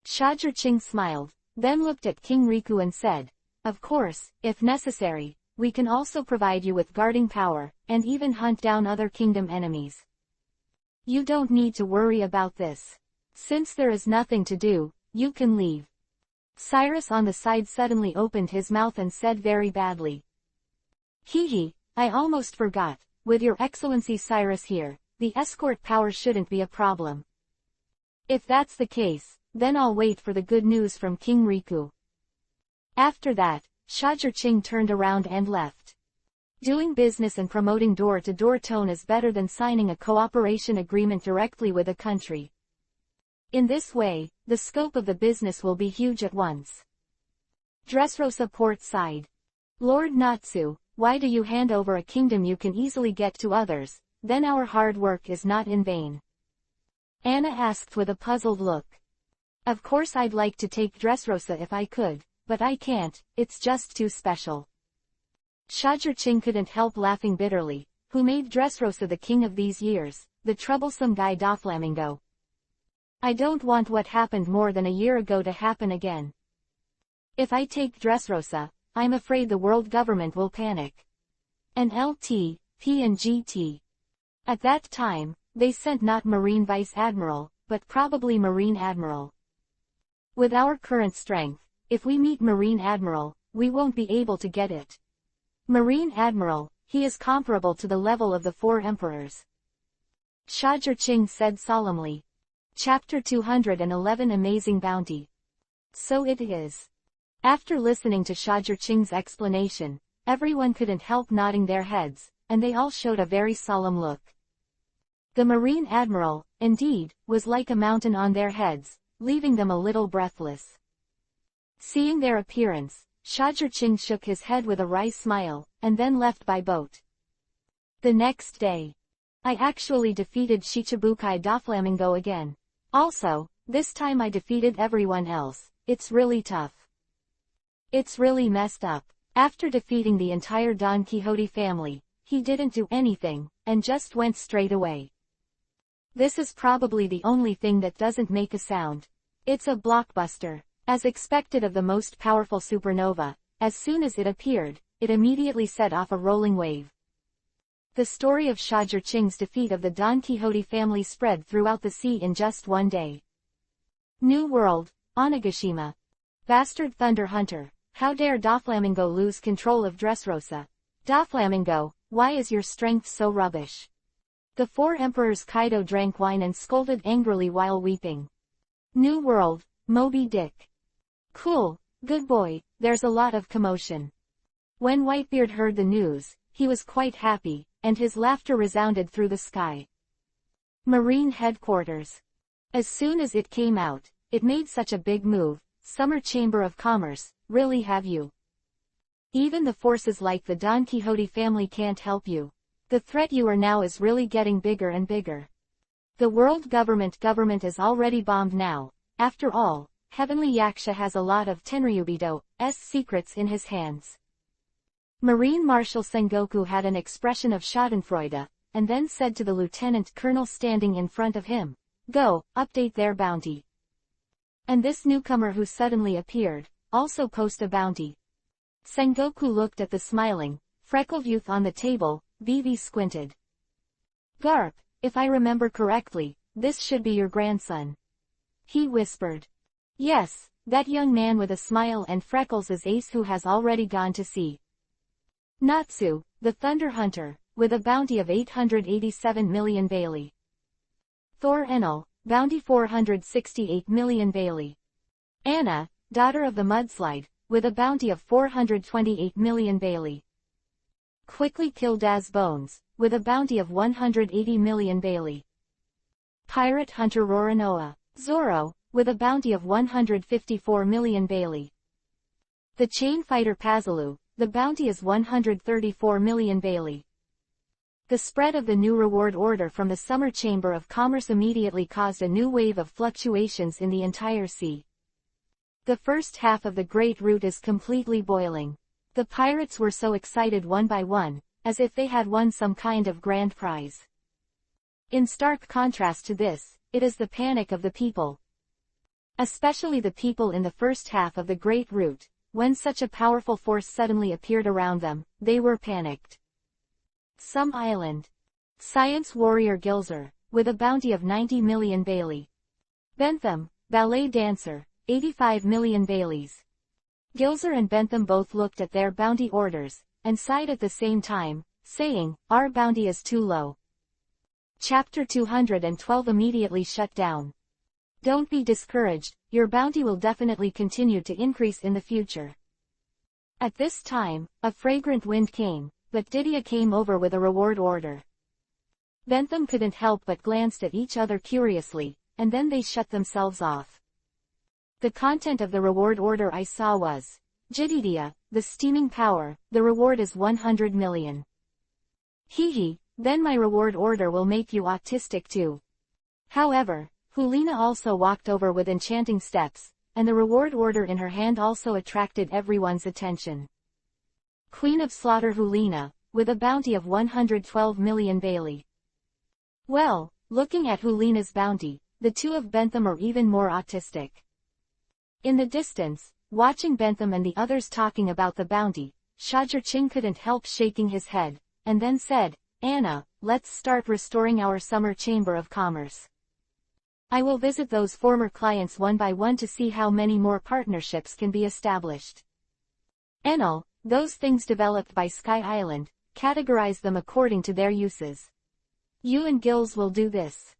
Shajirqing smiled, then looked at King Riku and said, of course, if necessary, we can also provide you with guarding power, and even hunt down other kingdom enemies. You don't need to worry about this. Since there is nothing to do, you can leave. Cyrus on the side suddenly opened his mouth and said very badly. Hee, I almost forgot, with your Excellency Cyrus here, the escort power shouldn't be a problem. If that's the case, then I'll wait for the good news from King Riku. After that, Shajirqing turned around and left. Doing business and promoting door-to-door tone is better than signing a cooperation agreement directly with a country. In this way, the scope of the business will be huge at once. Dressrosa port side. Lord Natsu, why do you hand over a kingdom you can easily get to others, then our hard work is not in vain? Anna asked with a puzzled look. Of course I'd like to take Dressrosa if I could, but I can't, it's just too special. Shajirqing couldn't help laughing bitterly. Who made Dressrosa the king of these years? The troublesome guy Doflamingo. I don't want what happened more than a year ago to happen again. If I take Dressrosa, I'm afraid the world government will panic. An LT, P and GT. At that time, they sent not Marine Vice Admiral, but probably Marine Admiral. With our current strength, if we meet Marine Admiral, we won't be able to get it. Marine Admiral, he is comparable to the level of the 4 emperors. Shajirqing said solemnly. Chapter 211 Amazing Bounty. So it is. After listening to Shajirqing's explanation, everyone couldn't help nodding their heads, and they all showed a very solemn look. The Marine Admiral, indeed, was like a mountain on their heads, leaving them a little breathless. Seeing their appearance, Shajirqing shook his head with a wry smile, and then left by boat. The next day, I actually defeated Shichibukai Doflamingo again. Also, this time I defeated everyone else. It's really tough. It's really messed up. After defeating the entire Don Quixote family, he didn't do anything, and just went straight away. This is probably the only thing that doesn't make a sound. It's a blockbuster. As expected of the most powerful supernova, as soon as it appeared, it immediately set off a rolling wave. The story of Shajirqing's defeat of the Don Quixote family spread throughout the sea in just one day. New World, Onigashima. Bastard Thunder Hunter, how dare Doflamingo lose control of Dressrosa? Doflamingo, why is your strength so rubbish? The 4 emperors. Kaido drank wine and scolded angrily while weeping. New World, Moby Dick. Cool, good boy, there's a lot of commotion. When Whitebeard heard the news, he was quite happy, and his laughter resounded through the sky. Marine Headquarters. As soon as it came out, it made such a big move. Summer Chamber of Commerce, really have you? Even the forces like the Don Quixote family can't help you. The threat you are now is really getting bigger and bigger. The world government is already bombed now. After all, Heavenly Yaksha has a lot of Tenryubito's secrets in his hands. Marine Marshal Sengoku had an expression of schadenfreude, and then said to the lieutenant colonel standing in front of him, "Go, update their bounty." And this newcomer who suddenly appeared, also post a bounty. Sengoku looked at the smiling, freckled youth on the table. Vivi squinted. "Garp, if I remember correctly, this should be your grandson," he whispered. "Yes, that young man with a smile and freckles is Ace, who has already gone to sea." Natsu, the Thunder Hunter, with a bounty of 887 million Bailey. Thor Enel, bounty 468 million Bailey. Anna, daughter of the mudslide, with a bounty of 428 million Bailey. Quickly Kill Daz Bones, with a bounty of 180 million Bailey. Pirate Hunter Roranoa, Zorro, with a bounty of 154 million Bailey. The Chain Fighter Pazalu, the bounty is 134 million Bailey. The spread of the new reward order from the Summer Chamber of Commerce immediately caused a new wave of fluctuations in the entire sea. The first half of the Great Route is completely boiling. The pirates were so excited one by one, as if they had won some kind of grand prize. In stark contrast to this, it is the panic of the people. Especially the people in the first half of the Great Route, when such a powerful force suddenly appeared around them, they were panicked. Some Island. Science Warrior Gilzer, with a bounty of 90 million Bailey. Bentham, Ballet Dancer, 85 million Baileys. Gilzer and Bentham both looked at their bounty orders, and sighed at the same time, saying, "Our bounty is too low." Chapter 212 immediately shut down. Don't be discouraged, your bounty will definitely continue to increase in the future. At this time, a fragrant wind came, but Didia came over with a reward order. Bentham couldn't help but glanced at each other curiously, and then they shut themselves off. The content of the reward order I saw was, Jedidia, the steaming power, the reward is 100 million. Hee, then my reward order will make you autistic too. However, Hulina also walked over with enchanting steps, and the reward order in her hand also attracted everyone's attention. Queen of Slaughter Hulina, with a bounty of 112 million Bailey. Well, looking at Hulina's bounty, the two of Bentham are even more autistic. In the distance, watching Bentham and the others talking about the bounty, Shajur-Ching couldn't help shaking his head, and then said, "Anna, let's start restoring our Summer Chamber of Commerce. I will visit those former clients one by one to see how many more partnerships can be established. Enel, those things developed by Sky Island, categorize them according to their uses. You and Gills will do this.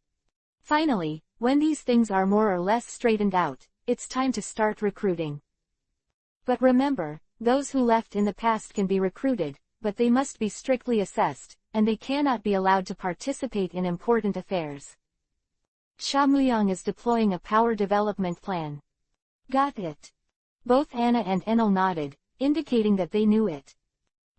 Finally, when these things are more or less straightened out, it's time to start recruiting. But remember, those who left in the past can be recruited, but they must be strictly assessed, and they cannot be allowed to participate in important affairs. Cha Muyang is deploying a power development plan." Got it. Both Anna and Enel nodded, indicating that they knew it.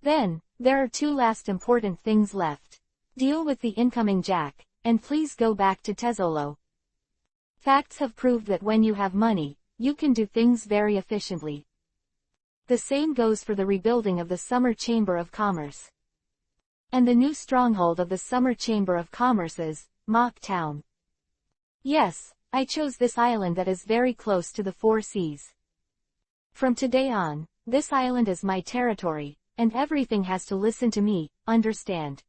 Then, there are two last important things left. Deal with the incoming Jack, and please go back to Tezzolo. Facts have proved that when you have money, you can do things very efficiently. The same goes for the rebuilding of the Summer Chamber of Commerce. And the new stronghold of the Summer Chamber of Commerce is, Mock Town. Yes, I chose this island that is very close to the four seas. From today on, this island is my territory, and everything has to listen to me, understand?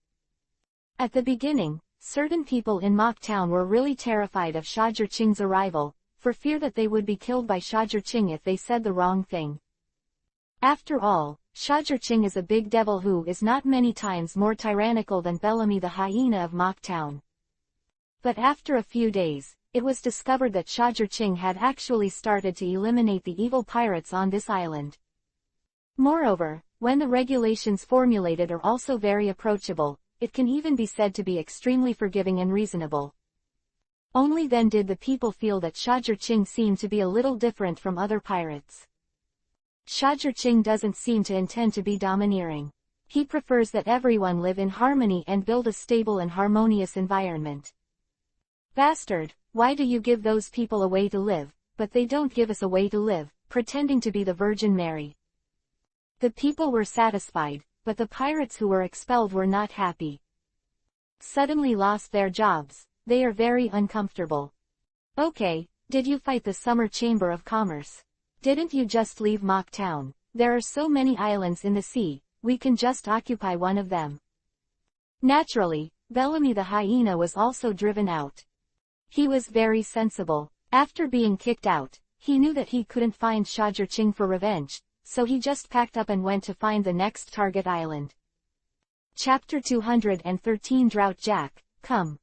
At the beginning, certain people in Mock Town were really terrified of Shajur-Ching's arrival, for fear that they would be killed by Shajur-Ching if they said the wrong thing. After all, Shajur-Ching is a big devil who is not many times more tyrannical than Bellamy the hyena of Mock Town. But after a few days, it was discovered that Shajur-Ching had actually started to eliminate the evil pirates on this island. Moreover, when the regulations formulated are also very approachable, it can even be said to be extremely forgiving and reasonable. Only then did the people feel that Shajur-Ching seemed to be a little different from other pirates. Shajur-Ching doesn't seem to intend to be domineering. He prefers that everyone live in harmony and build a stable and harmonious environment. Bastard, why do you give those people a way to live, but they don't give us a way to live, pretending to be the Virgin Mary? The people were satisfied, but the pirates who were expelled were not happy. Suddenly lost their jobs, they are very uncomfortable. Okay, did you fight the Summer Chamber of Commerce? Didn't you just leave Mock Town? There are so many islands in the sea, we can just occupy one of them. Naturally, Bellamy the hyena was also driven out. He was very sensible. After being kicked out, he knew that he couldn't find Shajur-Ching for revenge, so he just packed up and went to find the next target island. Chapter 213 Drought Jack, come.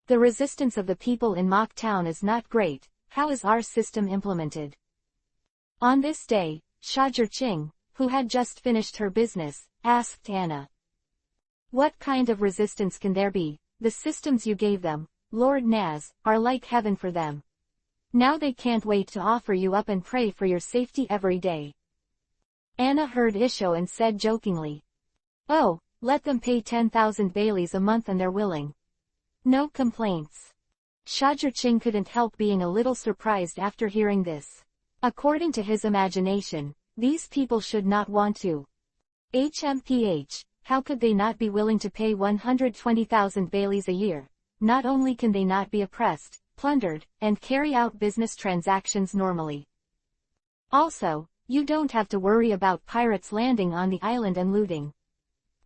The resistance of the people in Mock Town is not great. How is our system implemented? On this day, Shajur-Ching, who had just finished her business, asked Anna. What kind of resistance can there be? The systems you gave them, Lord Naz, are like heaven for them. Now they can't wait to offer you up and pray for your safety every day. Anna heard Isho and said jokingly. Oh, let them pay 10,000 Baileys a month and they're willing. No complaints. Shajur-Ching couldn't help being a little surprised after hearing this. According to his imagination, these people should not want to. HMPH, how could they not be willing to pay 120,000 Baileys a year? Not only can they not be oppressed, plundered, and carry out business transactions normally. Also, you don't have to worry about pirates landing on the island and looting.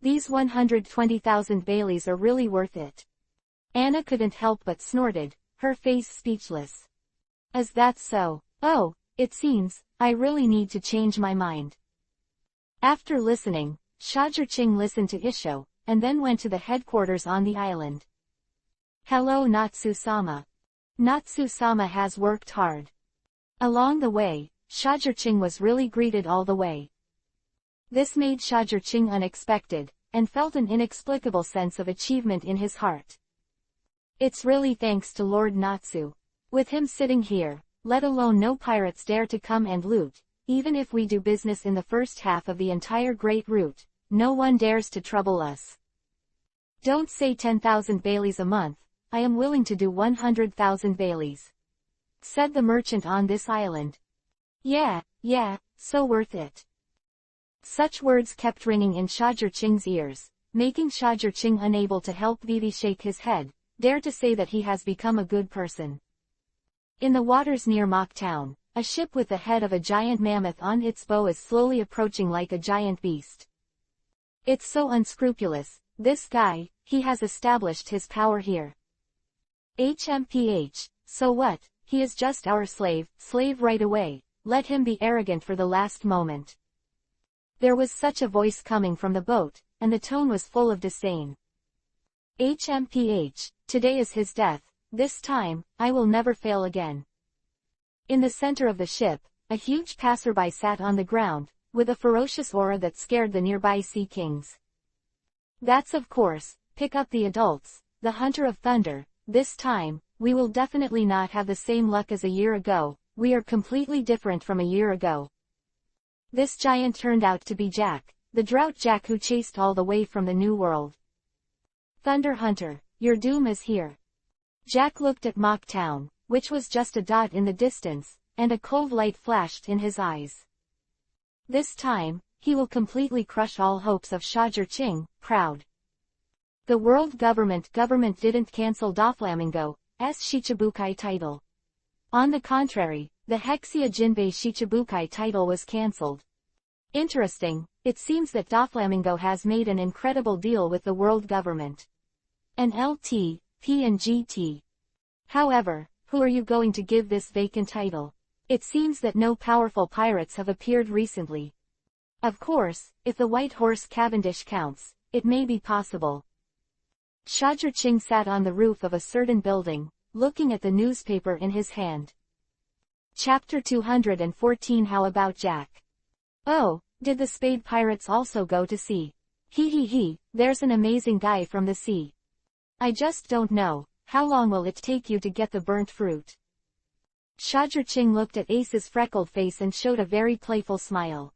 These 120,000 Baileys are really worth it. Anna couldn't help but snorted, her face speechless. Is that so? Oh, it seems, I really need to change my mind. After listening, Shajur-Ching listened to Isho, and then went to the headquarters on the island. Hello Natsu-sama. Natsu-sama has worked hard. Along the way, Shajur-Ching was really greeted all the way. This made Shajur-Ching unexpected, and felt an inexplicable sense of achievement in his heart. It's really thanks to Lord Natsu. With him sitting here, let alone no pirates dare to come and loot, even if we do business in the first half of the entire Great Route, no one dares to trouble us. Don't say 10,000 Baileys a month, I am willing to do 100,000 Baileys. Said the merchant on this island. Yeah, so worth it. Such words kept ringing in Shajur-Ching's ears, making Shajur-Ching unable to help Vivi shake his head, dare to say that he has become a good person. In the waters near Mock Town, a ship with the head of a giant mammoth on its bow is slowly approaching like a giant beast. It's so unscrupulous, this guy, he has established his power here. HMPH, so what, he is just our slave right away, let him be arrogant for the last moment. There was such a voice coming from the boat, and the tone was full of disdain. HMPH, today is his death, this time, I will never fail again. In the center of the ship, a huge passerby sat on the ground, with a ferocious aura that scared the nearby sea kings. That's of course, pick up the adults, the Hunter of Thunder, this time, we will definitely not have the same luck as a year ago, we are completely different from a year ago. This giant turned out to be Jack, the Drought Jack who chased all the way from the New World. Thunder Hunter, your doom is here. Jack looked at Mock Town, which was just a dot in the distance, and a cold light flashed in his eyes. This time, he will completely crush all hopes of Shajur-Ching, proud. The world government didn't cancel Doflamingo's Shichibukai title. On the contrary, the Hexia Jinbei Shichibukai title was cancelled. Interesting, it seems that Doflamingo has made an incredible deal with the world government. An LT, P and GT. However, who are you going to give this vacant title? It seems that no powerful pirates have appeared recently. Of course, if the White Horse Cavendish counts, it may be possible. Shajur-Ching sat on the roof of a certain building, looking at the newspaper in his hand. Chapter 214 How about Jack? Oh, did the Spade Pirates also go to sea? There's an amazing guy from the sea. I just don't know, how long will it take you to get the burnt fruit? Shajur-Ching looked at Ace's freckled face and showed a very playful smile.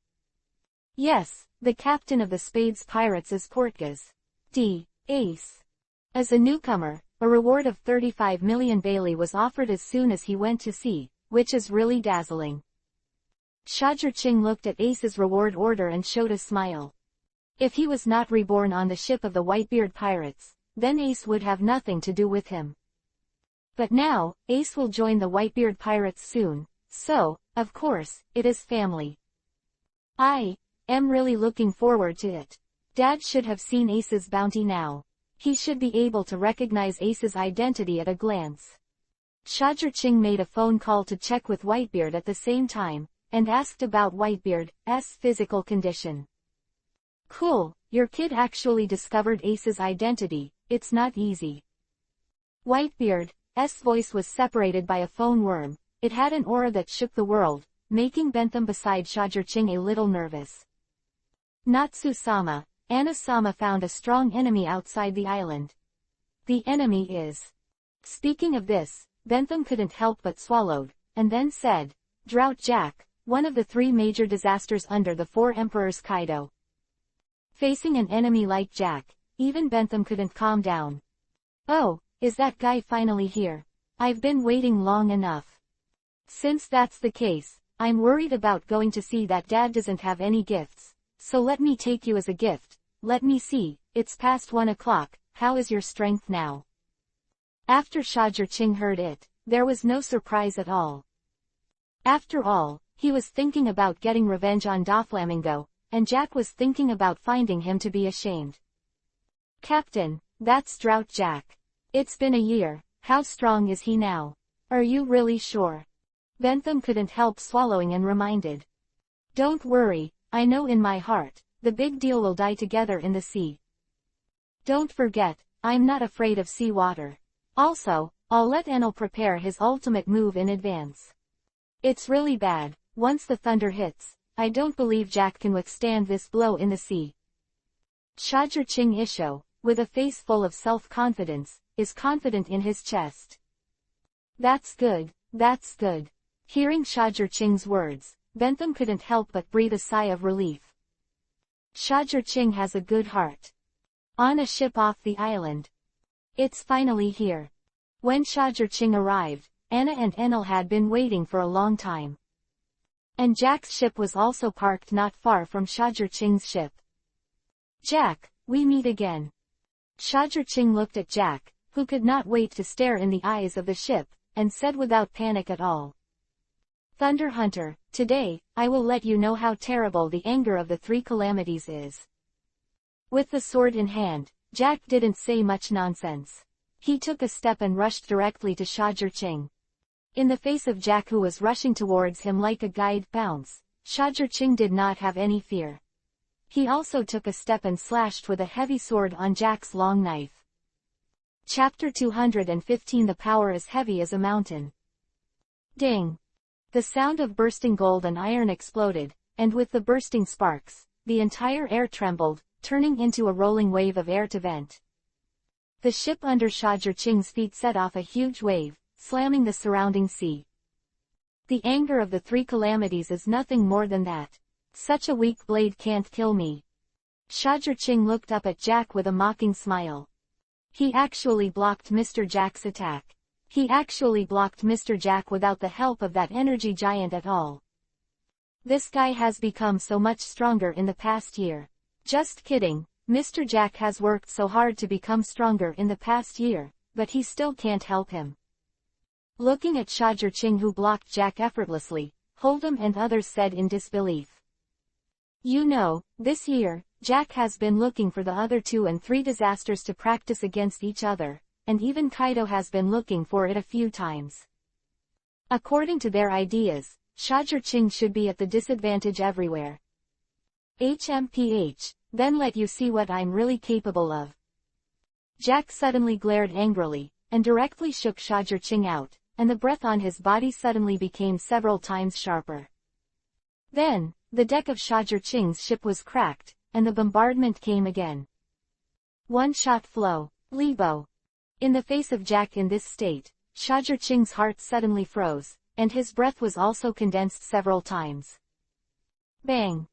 Yes, the captain of the Spades Pirates is Portgas. Ace. As a newcomer, a reward of 35 million Bailey was offered as soon as he went to sea, which is really dazzling. Shajur-Ching looked at Ace's reward order and showed a smile. If he was not reborn on the ship of the Whitebeard Pirates, then Ace would have nothing to do with him. But now, Ace will join the Whitebeard Pirates soon, so, of course, it is family. I am really looking forward to it. Dad should have seen Ace's bounty now. He should be able to recognize Ace's identity at a glance. Shajur-Ching made a phone call to check with Whitebeard at the same time, and asked about Whitebeard's physical condition. Cool, Your kid actually discovered Ace's identity, it's not easy. Whitebeard's voice was separated by a phone worm. It had an aura that shook the world, making Bentham beside Shajur-Ching a little nervous. Natsu-sama, Anna-sama found a strong enemy outside the island. The enemy is... Speaking of this, Bentham couldn't help but swallowed, and then said, Drought Jack, one of the 3 major disasters under the 4 emperors Kaido. Facing an enemy like Jack, even Bentham couldn't calm down. Oh, is that guy finally here? I've been waiting long enough. Since that's the case, I'm worried about going to see that Dad doesn't have any gifts, so let me take you as a gift. Let me see, it's past 1 o'clock, how is your strength now? After Shajur-Ching heard it, there was no surprise at all. After all, he was thinking about getting revenge on Doflamingo, and Jack was thinking about finding him to be ashamed. Captain, that's Drought Jack. It's been a year, how strong is he now? Are you really sure? Bentham couldn't help swallowing and reminded. Don't worry, I know in my heart, the big deal will die together in the sea. Don't forget, I'm not afraid of sea water. Also, I'll let Enel prepare his ultimate move in advance. It's really bad, once the thunder hits, I don't believe Jack can withstand this blow in the sea. Shajur-Ching Isho, with a face full of self-confidence, is confident in his chest. That's good, that's good. Hearing Shajur-Ching's words, Bentham couldn't help but breathe a sigh of relief. Shajur-Ching has a good heart. On a ship off the island. It's finally here. When Shajur-Ching arrived, Anna and Enel had been waiting for a long time. And Jack's ship was also parked not far from Shajur-Ching's ship. Jack, we meet again. Shajur-Ching looked at Jack, who could not wait to stare in the eyes of the ship, and said without panic at all. Thunder Hunter, today, I will let you know how terrible the anger of the 3 calamities is. With the sword in hand, Jack didn't say much nonsense. He took a step and rushed directly to Shajur-Ching. In the face of Jack who was rushing towards him like a guide pounce, Shajur-Ching did not have any fear. He also took a step and slashed with a heavy sword on Jack's long knife. Chapter 215 The power as heavy as a mountain. Ding! The sound of bursting gold and iron exploded, and with the bursting sparks, the entire air trembled, turning into a rolling wave of air to vent. The ship under Shajur-Ching's feet set off a huge wave, slamming the surrounding sea. The anger of the 3 calamities is nothing more than that. Such a weak blade can't kill me. Shajur-Ching looked up at Jack with a mocking smile. He actually blocked Mr. Jack's attack. He actually blocked Mr. Jack without the help of that energy giant at all. This guy has become so much stronger in the past year. Just kidding, Mr. Jack has worked so hard to become stronger in the past year, but he still can't help him. Looking at Shajur-Ching who blocked Jack effortlessly, Hold'em and others said in disbelief. You know, this year, Jack has been looking for the other 2 and 3 disasters to practice against each other, and even Kaido has been looking for it a few times. According to their ideas, Shajur-Ching should be at the disadvantage everywhere. HMPH, then let you see what I'm really capable of. Jack suddenly glared angrily, and directly shook Shajur-Ching out, and the breath on his body suddenly became several times sharper. Then, the deck of Shajur-Ching's ship was cracked, and the bombardment came again. One-shot flow, Libo. In the face of Jack in this state, Shajur-Ching's heart suddenly froze, and his breath was also condensed several times. Bang!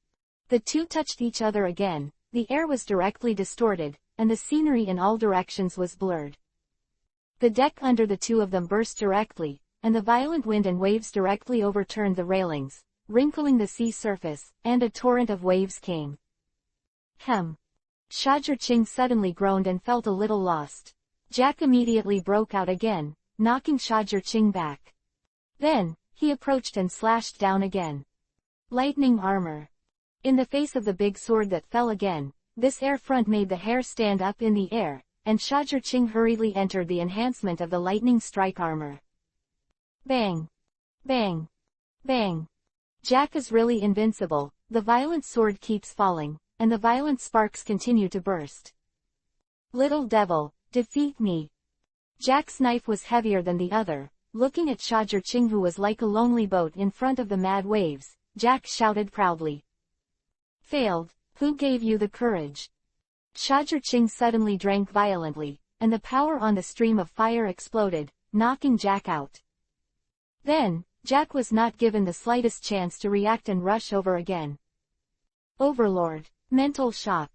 The 2 touched each other again, the air was directly distorted, and the scenery in all directions was blurred. The deck under the 2 of them burst directly, and the violent wind and waves directly overturned the railings, wrinkling the sea surface, and a torrent of waves came. Shajur-Ching suddenly groaned and felt a little lost. Jack immediately broke out again, knocking Shajur-Ching back. Then, he approached and slashed down again. Lightning armor. In the face of the big sword that fell again, this air front made the hair stand up in the air, and Shajur-Ching hurriedly entered the enhancement of the lightning strike armor. Bang! Bang! Bang! Jack is really invincible, the violent sword keeps falling, and the violent sparks continue to burst. Little devil, defeat me. Jack's knife was heavier than the other. Looking at Shajur-Ching, who was like a lonely boat in front of the mad waves, Jack shouted proudly. Failed, who gave you the courage? Shajur-Ching suddenly drank violently, and the power on the stream of fire exploded, knocking Jack out. Then, Jack was not given the slightest chance to react and rush over again. Overlord, mental shock.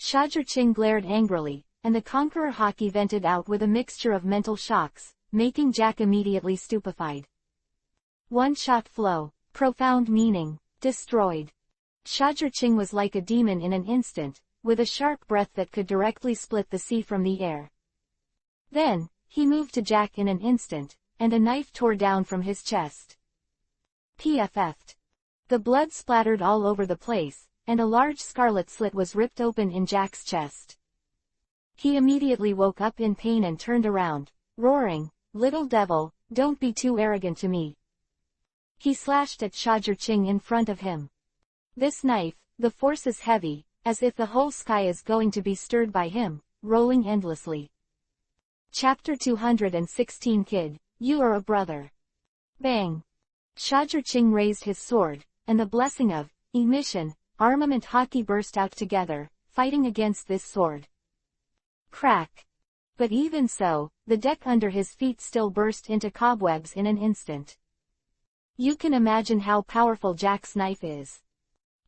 Shajur-Ching glared angrily, and the Conqueror Haki vented out with a mixture of mental shocks, making Jack immediately stupefied. One-shot flow, profound meaning, destroyed. Shajur-Ching was like a demon in an instant, with a sharp breath that could directly split the sea from the air. Then, he moved to Jack in an instant, and a knife tore down from his chest. PFF'd. The blood splattered all over the place, and a large scarlet slit was ripped open in Jack's chest. He immediately woke up in pain and turned around, roaring, Little devil, don't be too arrogant to me. He slashed at Shajur-Ching in front of him. This knife, the force is heavy, as if the whole sky is going to be stirred by him, rolling endlessly. Chapter 216 Kid, you are a brother. Bang! Shajur-Ching raised his sword, and the blessing of emission, armament Haki burst out together, fighting against this sword. Crack! But even so, the deck under his feet still burst into cobwebs in an instant. You can imagine how powerful Jack's knife is.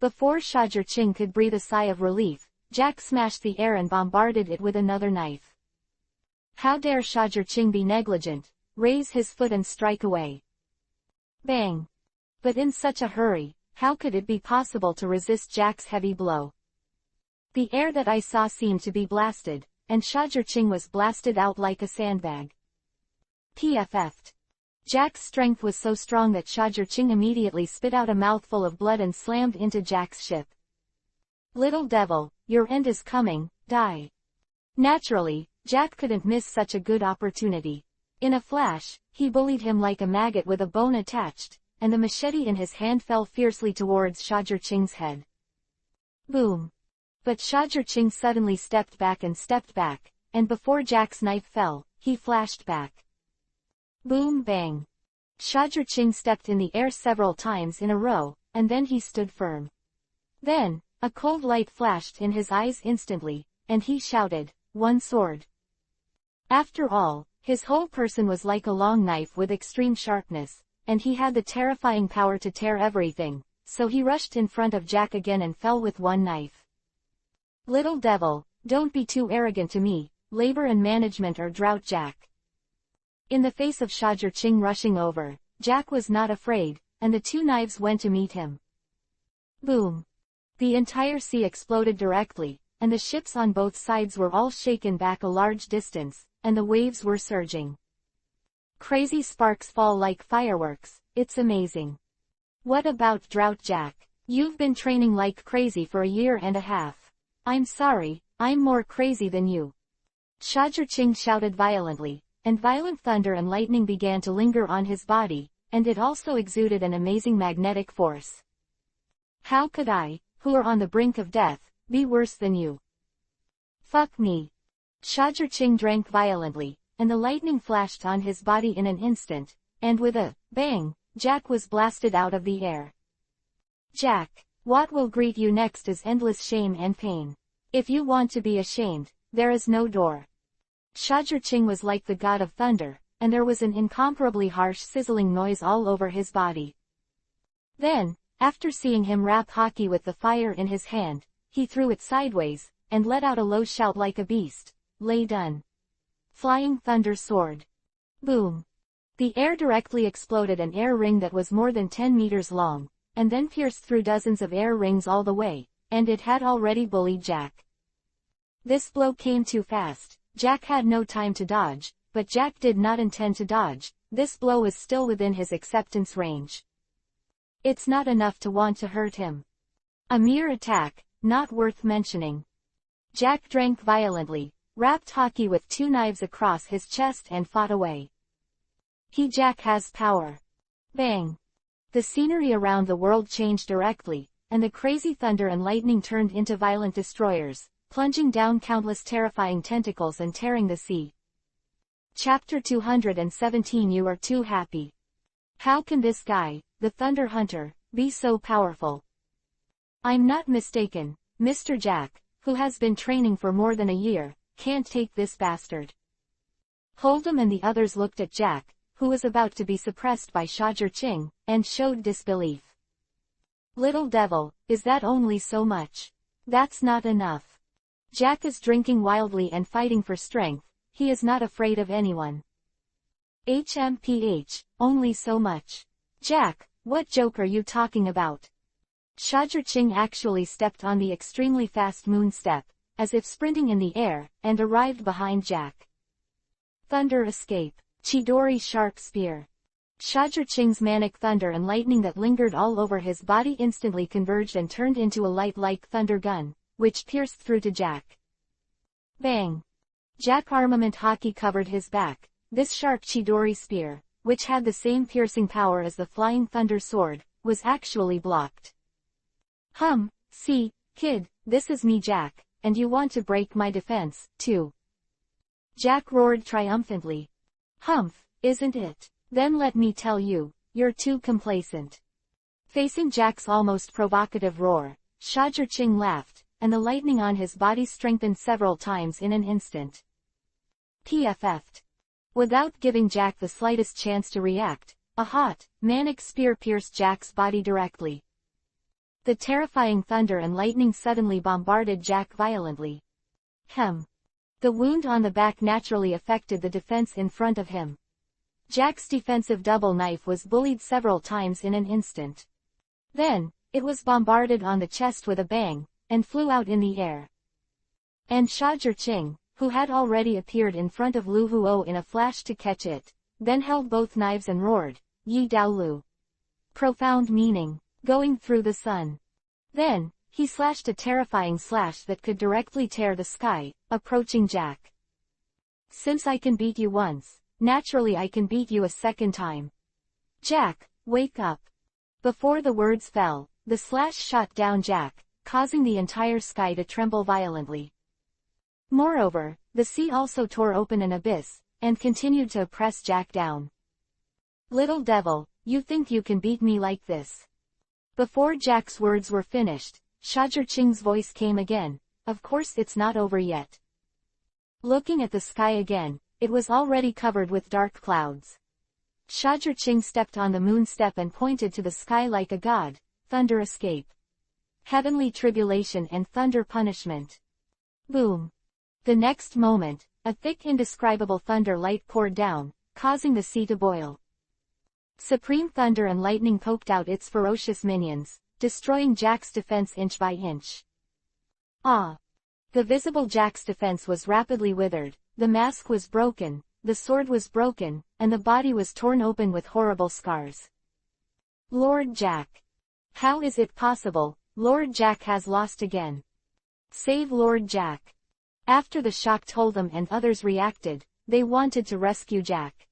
Before Shajur-Ching could breathe a sigh of relief, Jack smashed the air and bombarded it with another knife. How dare Shajur-Ching be negligent, raise his foot and strike away. Bang! But in such a hurry, how could it be possible to resist Jack's heavy blow? The air that I saw seemed to be blasted, and Shajur-Ching was blasted out like a sandbag. PFF'd. Jack's strength was so strong that Shajur-Ching immediately spit out a mouthful of blood and slammed into Jack's ship. Little devil, your end is coming, die. Naturally, Jack couldn't miss such a good opportunity. In a flash, he bullied him like a maggot with a bone attached, and the machete in his hand fell fiercely towards Shajur-Ching's head. Boom! But Shajur-Ching suddenly stepped back, and before Jack's knife fell, he flashed back. Boom bang! Shajur-Ching stepped in the air several times in a row, and then he stood firm. Then, a cold light flashed in his eyes instantly, and he shouted, One sword. After all, his whole person was like a long knife with extreme sharpness, and he had the terrifying power to tear everything, so he rushed in front of Jack again and fell with one knife. Little devil, don't be too arrogant to me, labor and management are drought Jack. In the face of Shajur-Ching rushing over, Jack was not afraid, and the two knives went to meet him. Boom! The entire sea exploded directly, and the ships on both sides were all shaken back a large distance, and the waves were surging. Crazy sparks fall like fireworks, it's amazing. What about drought Jack? You've been training like crazy for a year and a half. I'm sorry, I'm more crazy than you. Shajur-Ching shouted violently, and violent thunder and lightning began to linger on his body, and it also exuded an amazing magnetic force. How could I, who are on the brink of death, be worse than you? Fuck me. Shajur-Ching drank violently, and the lightning flashed on his body in an instant, and with a bang, Jack was blasted out of the air. Jack, what will greet you next is endless shame and pain. If you want to be ashamed, there is no door. Shajur-Ching was like the god of thunder, and there was an incomparably harsh sizzling noise all over his body. Then, after seeing him wrap Haki with the fire in his hand, he threw it sideways, and let out a low shout like a beast. Lay done. Flying thunder sword. Boom. The air directly exploded an air ring that was more than 10 meters long, and then pierced through dozens of air rings all the way, and it had already bullied Jack. This blow came too fast. Jack had no time to dodge, but Jack did not intend to dodge. This blow is still within his acceptance range. It's not enough to want to hurt him. A mere attack, not worth mentioning. Jack drank violently, wrapped Haki with two knives across his chest and fought away. Jack has power. Bang! The scenery around the world changed directly, and the crazy thunder and lightning turned into violent destroyers, plunging down countless terrifying tentacles and tearing the sea. Chapter 217. You are too happy. How can this guy, the Thunder Hunter, be so powerful? I'm not mistaken, Mr. Jack, who has been training for more than a year, can't take this bastard. Hold'em and the others looked at Jack, who was about to be suppressed by Shajir-Ching, and showed disbelief. Little devil, is that only so much? That's not enough. Jack is drinking wildly and fighting for strength, he is not afraid of anyone. HMPH, only so much. Jack, what joke are you talking about? Shajir-Ching actually stepped on the extremely fast moon step, as if sprinting in the air, and arrived behind Jack. Thunder escape. Chidori's sharp spear. Shajir-Ching's manic thunder and lightning that lingered all over his body instantly converged and turned into a light-like thunder gun, which pierced through to Jack. Bang! Jack armament hockey covered his back. This sharp Chidori spear, which had the same piercing power as the flying thunder sword, was actually blocked. See, kid, this is me Jack, and you want to break my defense, too. Jack roared triumphantly. Humph, isn't it? Then let me tell you, you're too complacent. Facing Jack's almost provocative roar, Shajir-Ching laughed, and the lightning on his body strengthened several times in an instant. PFF'd. Without giving Jack the slightest chance to react, a hot, manic spear pierced Jack's body directly. The terrifying thunder and lightning suddenly bombarded Jack violently. The wound on the back naturally affected the defense in front of him. Jack's defensive double knife was bullied several times in an instant. Then, it was bombarded on the chest with a bang, and flew out in the air. And Shajir-Ching, who had already appeared in front of Lu Huo in a flash to catch it, then held both knives and roared, Yi Dao Lu. Profound meaning, going through the sun. Then, he slashed a terrifying slash that could directly tear the sky, approaching Jack. Since I can beat you once, naturally I can beat you a second time. Jack, wake up. Before the words fell, the slash shot down Jack, causing the entire sky to tremble violently. Moreover, the sea also tore open an abyss, and continued to press Jack down. Little devil, you think you can beat me like this? Before Jack's words were finished, Shajir-Ching's voice came again, of course it's not over yet. Looking at the sky again, it was already covered with dark clouds. Shajir-Ching stepped on the moon step and pointed to the sky like a god, thunder escape. Heavenly tribulation and thunder punishment. Boom. The next moment, a thick indescribable thunder light poured down, causing the sea to boil. Supreme thunder and lightning poked out its ferocious minions, destroying Jack's defense inch by inch. The visible Jack's defense was rapidly withered, the mask was broken, the sword was broken, and the body was torn open with horrible scars. Lord Jack. How is it possible? Lord Jack has lost again. Save Lord Jack. After the shock told them and others reacted, they wanted to rescue Jack.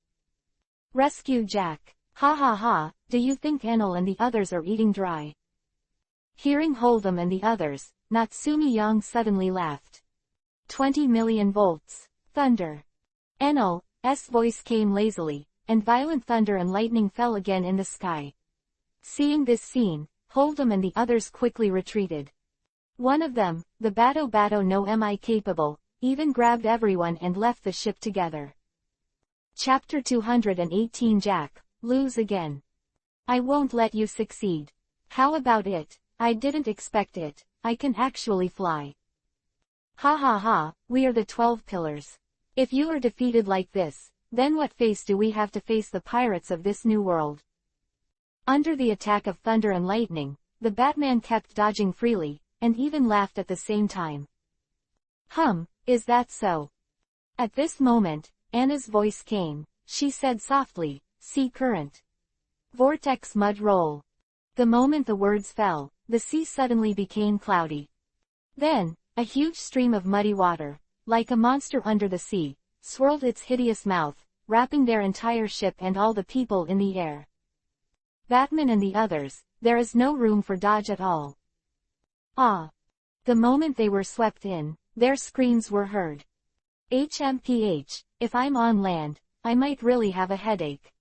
Rescue Jack. Ha ha ha, do you think Enel and the others are eating dry? Hearing Hold'em and the others, Natsumi Yang suddenly laughed. 20 million volts. Thunder. Enel's voice came lazily, and violent thunder and lightning fell again in the sky. Seeing this scene, Hold'em and the others quickly retreated. One of them, the Bato no Mi capable, even grabbed everyone and left the ship together. Chapter 218. Jack, lose again. I won't let you succeed. How about it? I didn't expect it, I can actually fly. Ha ha ha, we are the 12 pillars. If you are defeated like this, then what face do we have to face the pirates of this new world? Under the attack of thunder and lightning, the Batman kept dodging freely, and even laughed at the same time. Is that so? At this moment, Anna's voice came. She said softly, sea current. Vortex mud roll. The moment the words fell, the sea suddenly became cloudy. Then, a huge stream of muddy water, like a monster under the sea, swirled its hideous mouth, wrapping their entire ship and all the people in the air. Batman and the others, there is no room for dodge at all. Ah! The moment they were swept in, their screams were heard. HMPH, if I'm on land, I might really have a headache.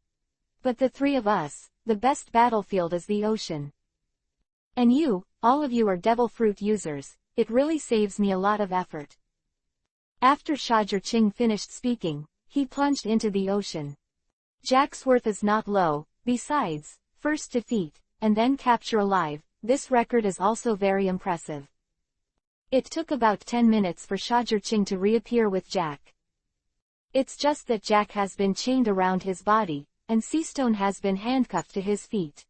But the three of us, the best battlefield is the ocean. And you, all of you are devil fruit users, it really saves me a lot of effort. After Shajur-Ching finished speaking, he plunged into the ocean. Jack's worth is not low, besides, first defeat, and then capture alive, this record is also very impressive. It took about 10 minutes for Shajur-Ching to reappear with Jack. It's just that Jack has been chained around his body, and Seastone has been handcuffed to his feet.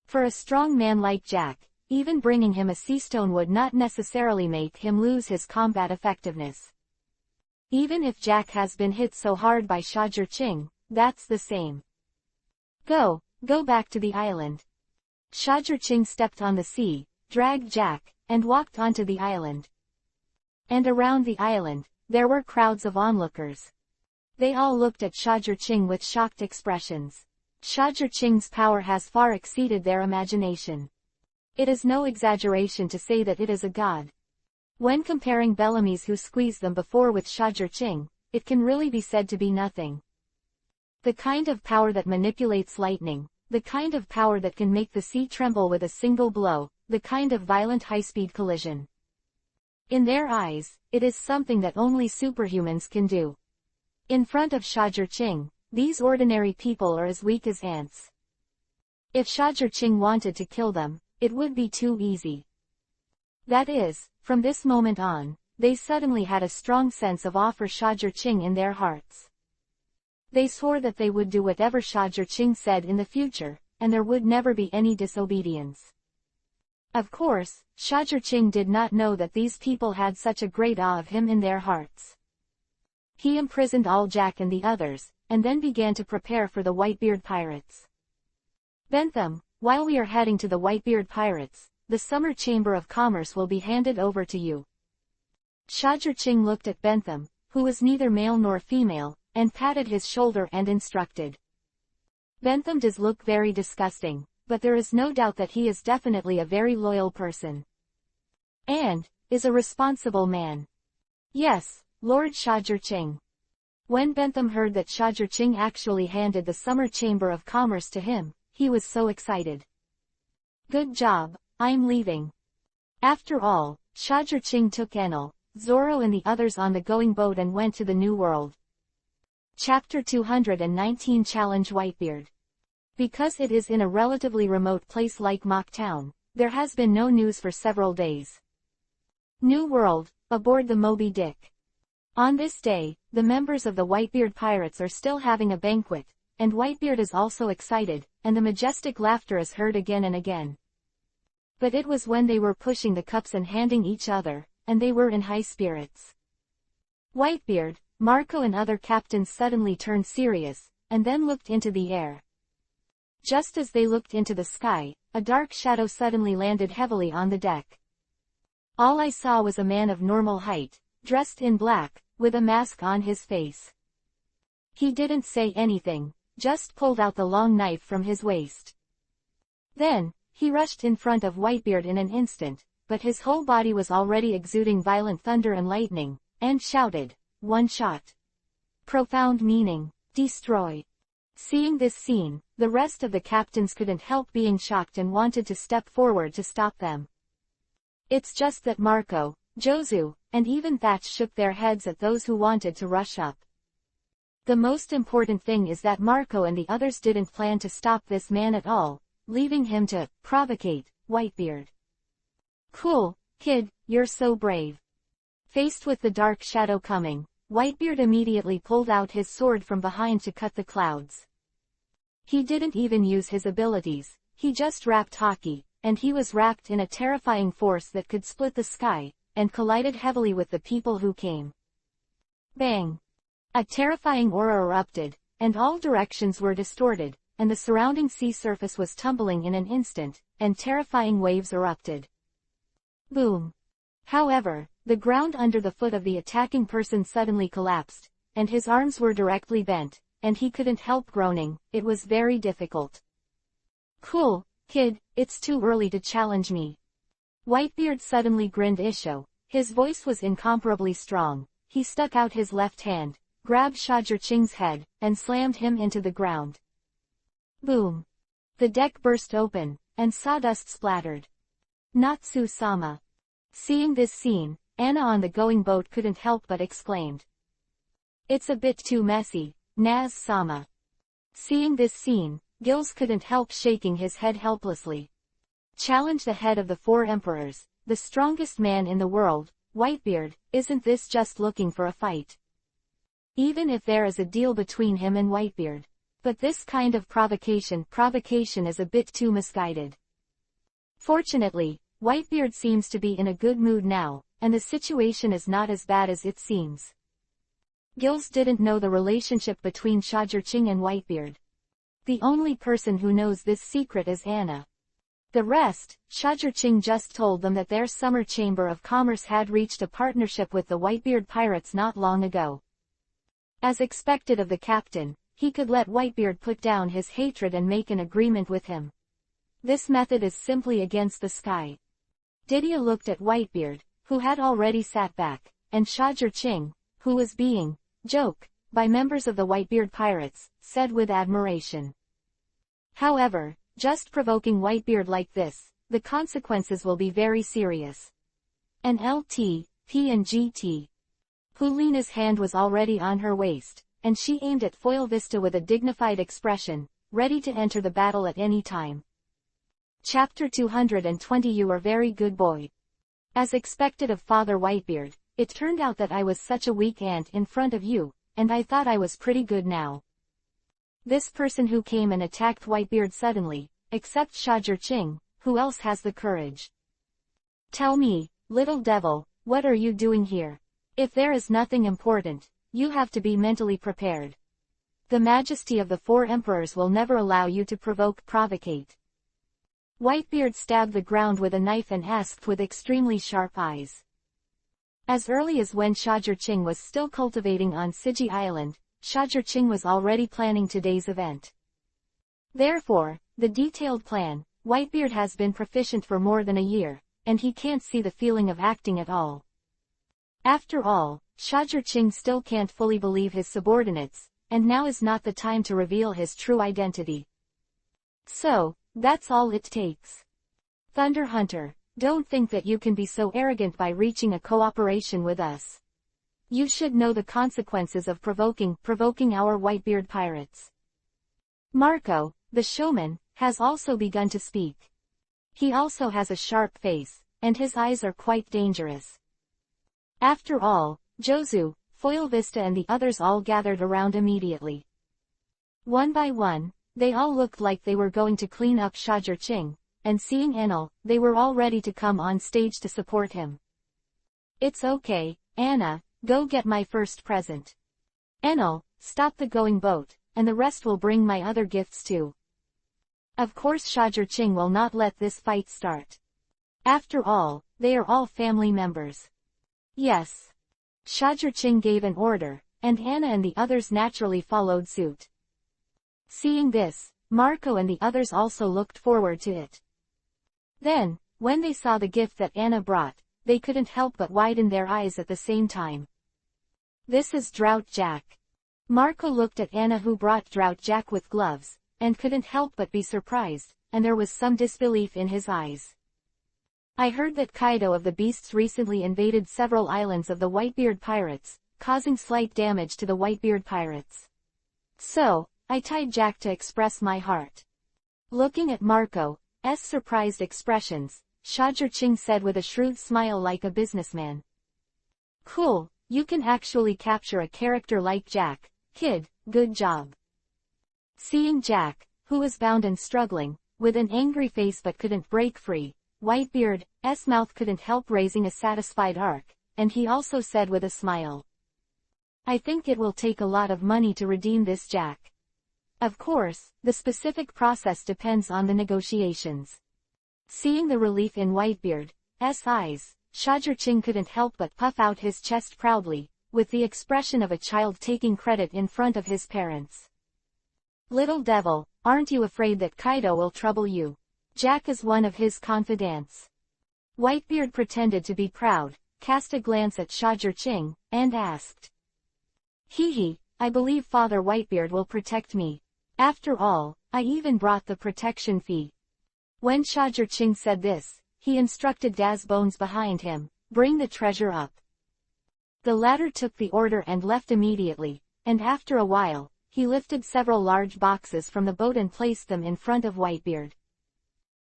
For a strong man like Jack, even bringing him a Seastone would not necessarily make him lose his combat effectiveness. Even if Jack has been hit so hard by Shajur-Ching, that's the same. Go back to the island. Shajur-Ching stepped on the sea, dragged Jack, and walked onto the island. And around the island, there were crowds of onlookers. They all looked at Shajur-Ching with shocked expressions. Shajur-Ching's power has far exceeded their imagination. It is no exaggeration to say that it is a god. When comparing Bellamy's who squeezed them before with Shajur-Ching, it can really be said to be nothing. The kind of power that manipulates lightning, the kind of power that can make the sea tremble with a single blow, the kind of violent high-speed collision. In their eyes, it is something that only superhumans can do. In front of Shajur-Ching, these ordinary people are as weak as ants. If Shajur-Ching wanted to kill them, it would be too easy. That is, from this moment on, they suddenly had a strong sense of awe for Shajur-Ching in their hearts. They swore that they would do whatever Shajur-Ching said in the future, and there would never be any disobedience. Of course, Shajur-Ching did not know that these people had such a great awe of him in their hearts. He imprisoned all Jack and the others, and then began to prepare for the Whitebeard pirates. Bentham, while we are heading to the Whitebeard pirates, the Summer Chamber of Commerce will be handed over to you. Shajur-Ching looked at Bentham, who was neither male nor female, and patted his shoulder and instructed. Bentham does look very disgusting, but there is no doubt that he is definitely a very loyal person. And is a responsible man. Yes, Lord Shajur-Ching. When Bentham heard that Shajur-Ching actually handed the Summer Chamber of Commerce to him, he was so excited. Good job, I'm leaving. After all, Shajur-Ching took Enel, Zoro and the others on the going boat and went to the New World. Chapter 219 Challenge Whitebeard. Because it is in a relatively remote place like Mock Town, there has been no news for several days. New World, aboard the Moby Dick. On this day, the members of the Whitebeard Pirates are still having a banquet, and Whitebeard is also excited, and the majestic laughter is heard again and again. But it was when they were pushing the cups and handing each other, and they were in high spirits. Whitebeard, Marco and other captains suddenly turned serious, and then looked into the air. Just as they looked into the sky, a dark shadow suddenly landed heavily on the deck. All I saw was a man of normal height, dressed in black, with a mask on his face. He didn't say anything, just pulled out the long knife from his waist. Then, he rushed in front of Whitebeard in an instant, but his whole body was already exuding violent thunder and lightning, and shouted, "One shot. Profound meaning, destroy." Seeing this scene, the rest of the captains couldn't help being shocked and wanted to step forward to stop them. It's just that Marco, Jozu, and even Thatch shook their heads at those who wanted to rush up. The most important thing is that Marco and the others didn't plan to stop this man at all, leaving him to provocate Whitebeard. Cool, kid, you're so brave. Faced with the dark shadow coming, Whitebeard immediately pulled out his sword from behind to cut the clouds. He didn't even use his abilities, he just rapped hockey, and he was wrapped in a terrifying force that could split the sky, and collided heavily with the people who came. Bang! A terrifying aura erupted, and all directions were distorted, and the surrounding sea surface was tumbling in an instant, and terrifying waves erupted. Boom! However, the ground under the foot of the attacking person suddenly collapsed, and his arms were directly bent, and he couldn't help groaning. It was very difficult. Cool, kid, it's too early to challenge me. Whitebeard suddenly grinned Isho. His voice was incomparably strong. He stuck out his left hand, grabbed Shajur-Ching's head, and slammed him into the ground. Boom! The deck burst open, and sawdust splattered. Natsu-sama. Seeing this scene, Anna on the going boat couldn't help but exclaimed. It's a bit too messy, Naz-sama. Seeing this scene, Gills couldn't help shaking his head helplessly. Challenge the head of the four emperors, the strongest man in the world, Whitebeard, isn't this just looking for a fight? Even if there is a deal between him and Whitebeard. But this kind of provocation is a bit too misguided. Fortunately, Whitebeard seems to be in a good mood now, and the situation is not as bad as it seems. Gills didn't know the relationship between Shajur-Ching and Whitebeard. The only person who knows this secret is Anna. The rest, Shajur-Ching just told them that their summer chamber of commerce had reached a partnership with the Whitebeard pirates not long ago. As expected of the captain, he could let Whitebeard put down his hatred and make an agreement with him. This method is simply against the sky. Didier looked at Whitebeard, who had already sat back, and Shajur-Ching, who was being joked by members of the Whitebeard pirates, said with admiration. However, just provoking Whitebeard like this, the consequences will be very serious. And LT, P and GT. Hulina's hand was already on her waist, and she aimed at Foil Vista with a dignified expression, ready to enter the battle at any time. Chapter 220. You are very good boy. As expected of Father Whitebeard, it turned out that I was such a weak ant in front of you, and I thought I was pretty good now. This person who came and attacked Whitebeard suddenly, except Shajur-Ching, who else has the courage? Tell me, little devil, what are you doing here? If there is nothing important, you have to be mentally prepared. The majesty of the four emperors will never allow you to provocate. Whitebeard stabbed the ground with a knife and asked with extremely sharp eyes. As early as when Shajur-Ching was still cultivating on Siji Island, Shajur-Ching was already planning today's event. Therefore, the detailed plan, Whitebeard has been proficient for more than a year, and he can't see the feeling of acting at all. After all, Shajur-Ching still can't fully believe his subordinates, and now is not the time to reveal his true identity. So, that's all it takes. Thunder Hunter, don't think that you can be so arrogant by reaching a cooperation with us. You should know the consequences of provoking our Whitebeard pirates. Marco, the showman, has also begun to speak. He also has a sharp face, and his eyes are quite dangerous. After all, Jozu, Foil Vista and the others all gathered around immediately. One by one, they all looked like they were going to clean up Shajur-Ching, and seeing Enel, they were all ready to come on stage to support him. It's okay, Anna, go get my first present. Enel, stop the going boat, and the rest will bring my other gifts too. Of course Shajur-Ching will not let this fight start. After all, they are all family members. Yes. Shajur-Ching gave an order, and Anna and the others naturally followed suit. Seeing this, Marco and the others also looked forward to it. Then, when they saw the gift that Anna brought, they couldn't help but widen their eyes at the same time. This is Drought Jack. Marco looked at Anna who brought Drought Jack with gloves, and couldn't help but be surprised, and there was some disbelief in his eyes. I heard that Kaido of the Beasts recently invaded several islands of the Whitebeard pirates, causing slight damage to the Whitebeard pirates. So, I tied Jack to express my heart. Looking at Marco's surprised expressions, Shajur-Ching said with a shrewd smile like a businessman. Cool, you can actually capture a character like Jack, kid, good job. Seeing Jack, who was bound and struggling, with an angry face but couldn't break free, Whitebeard's mouth couldn't help raising a satisfied arc, and he also said with a smile. I think it will take a lot of money to redeem this Jack. Of course, the specific process depends on the negotiations. Seeing the relief in Whitebeard's eyes, Shajur-Ching couldn't help but puff out his chest proudly, with the expression of a child taking credit in front of his parents. Little devil, aren't you afraid that Kaido will trouble you? Jack is one of his confidants. Whitebeard pretended to be proud, cast a glance at Shajur-Ching, and asked. Hee, I believe Father Whitebeard will protect me. After all, I even brought the protection fee. When Shajur-Ching said this, he instructed Daz Bones behind him, bring the treasure up. The latter took the order and left immediately, and after a while, he lifted several large boxes from the boat and placed them in front of Whitebeard.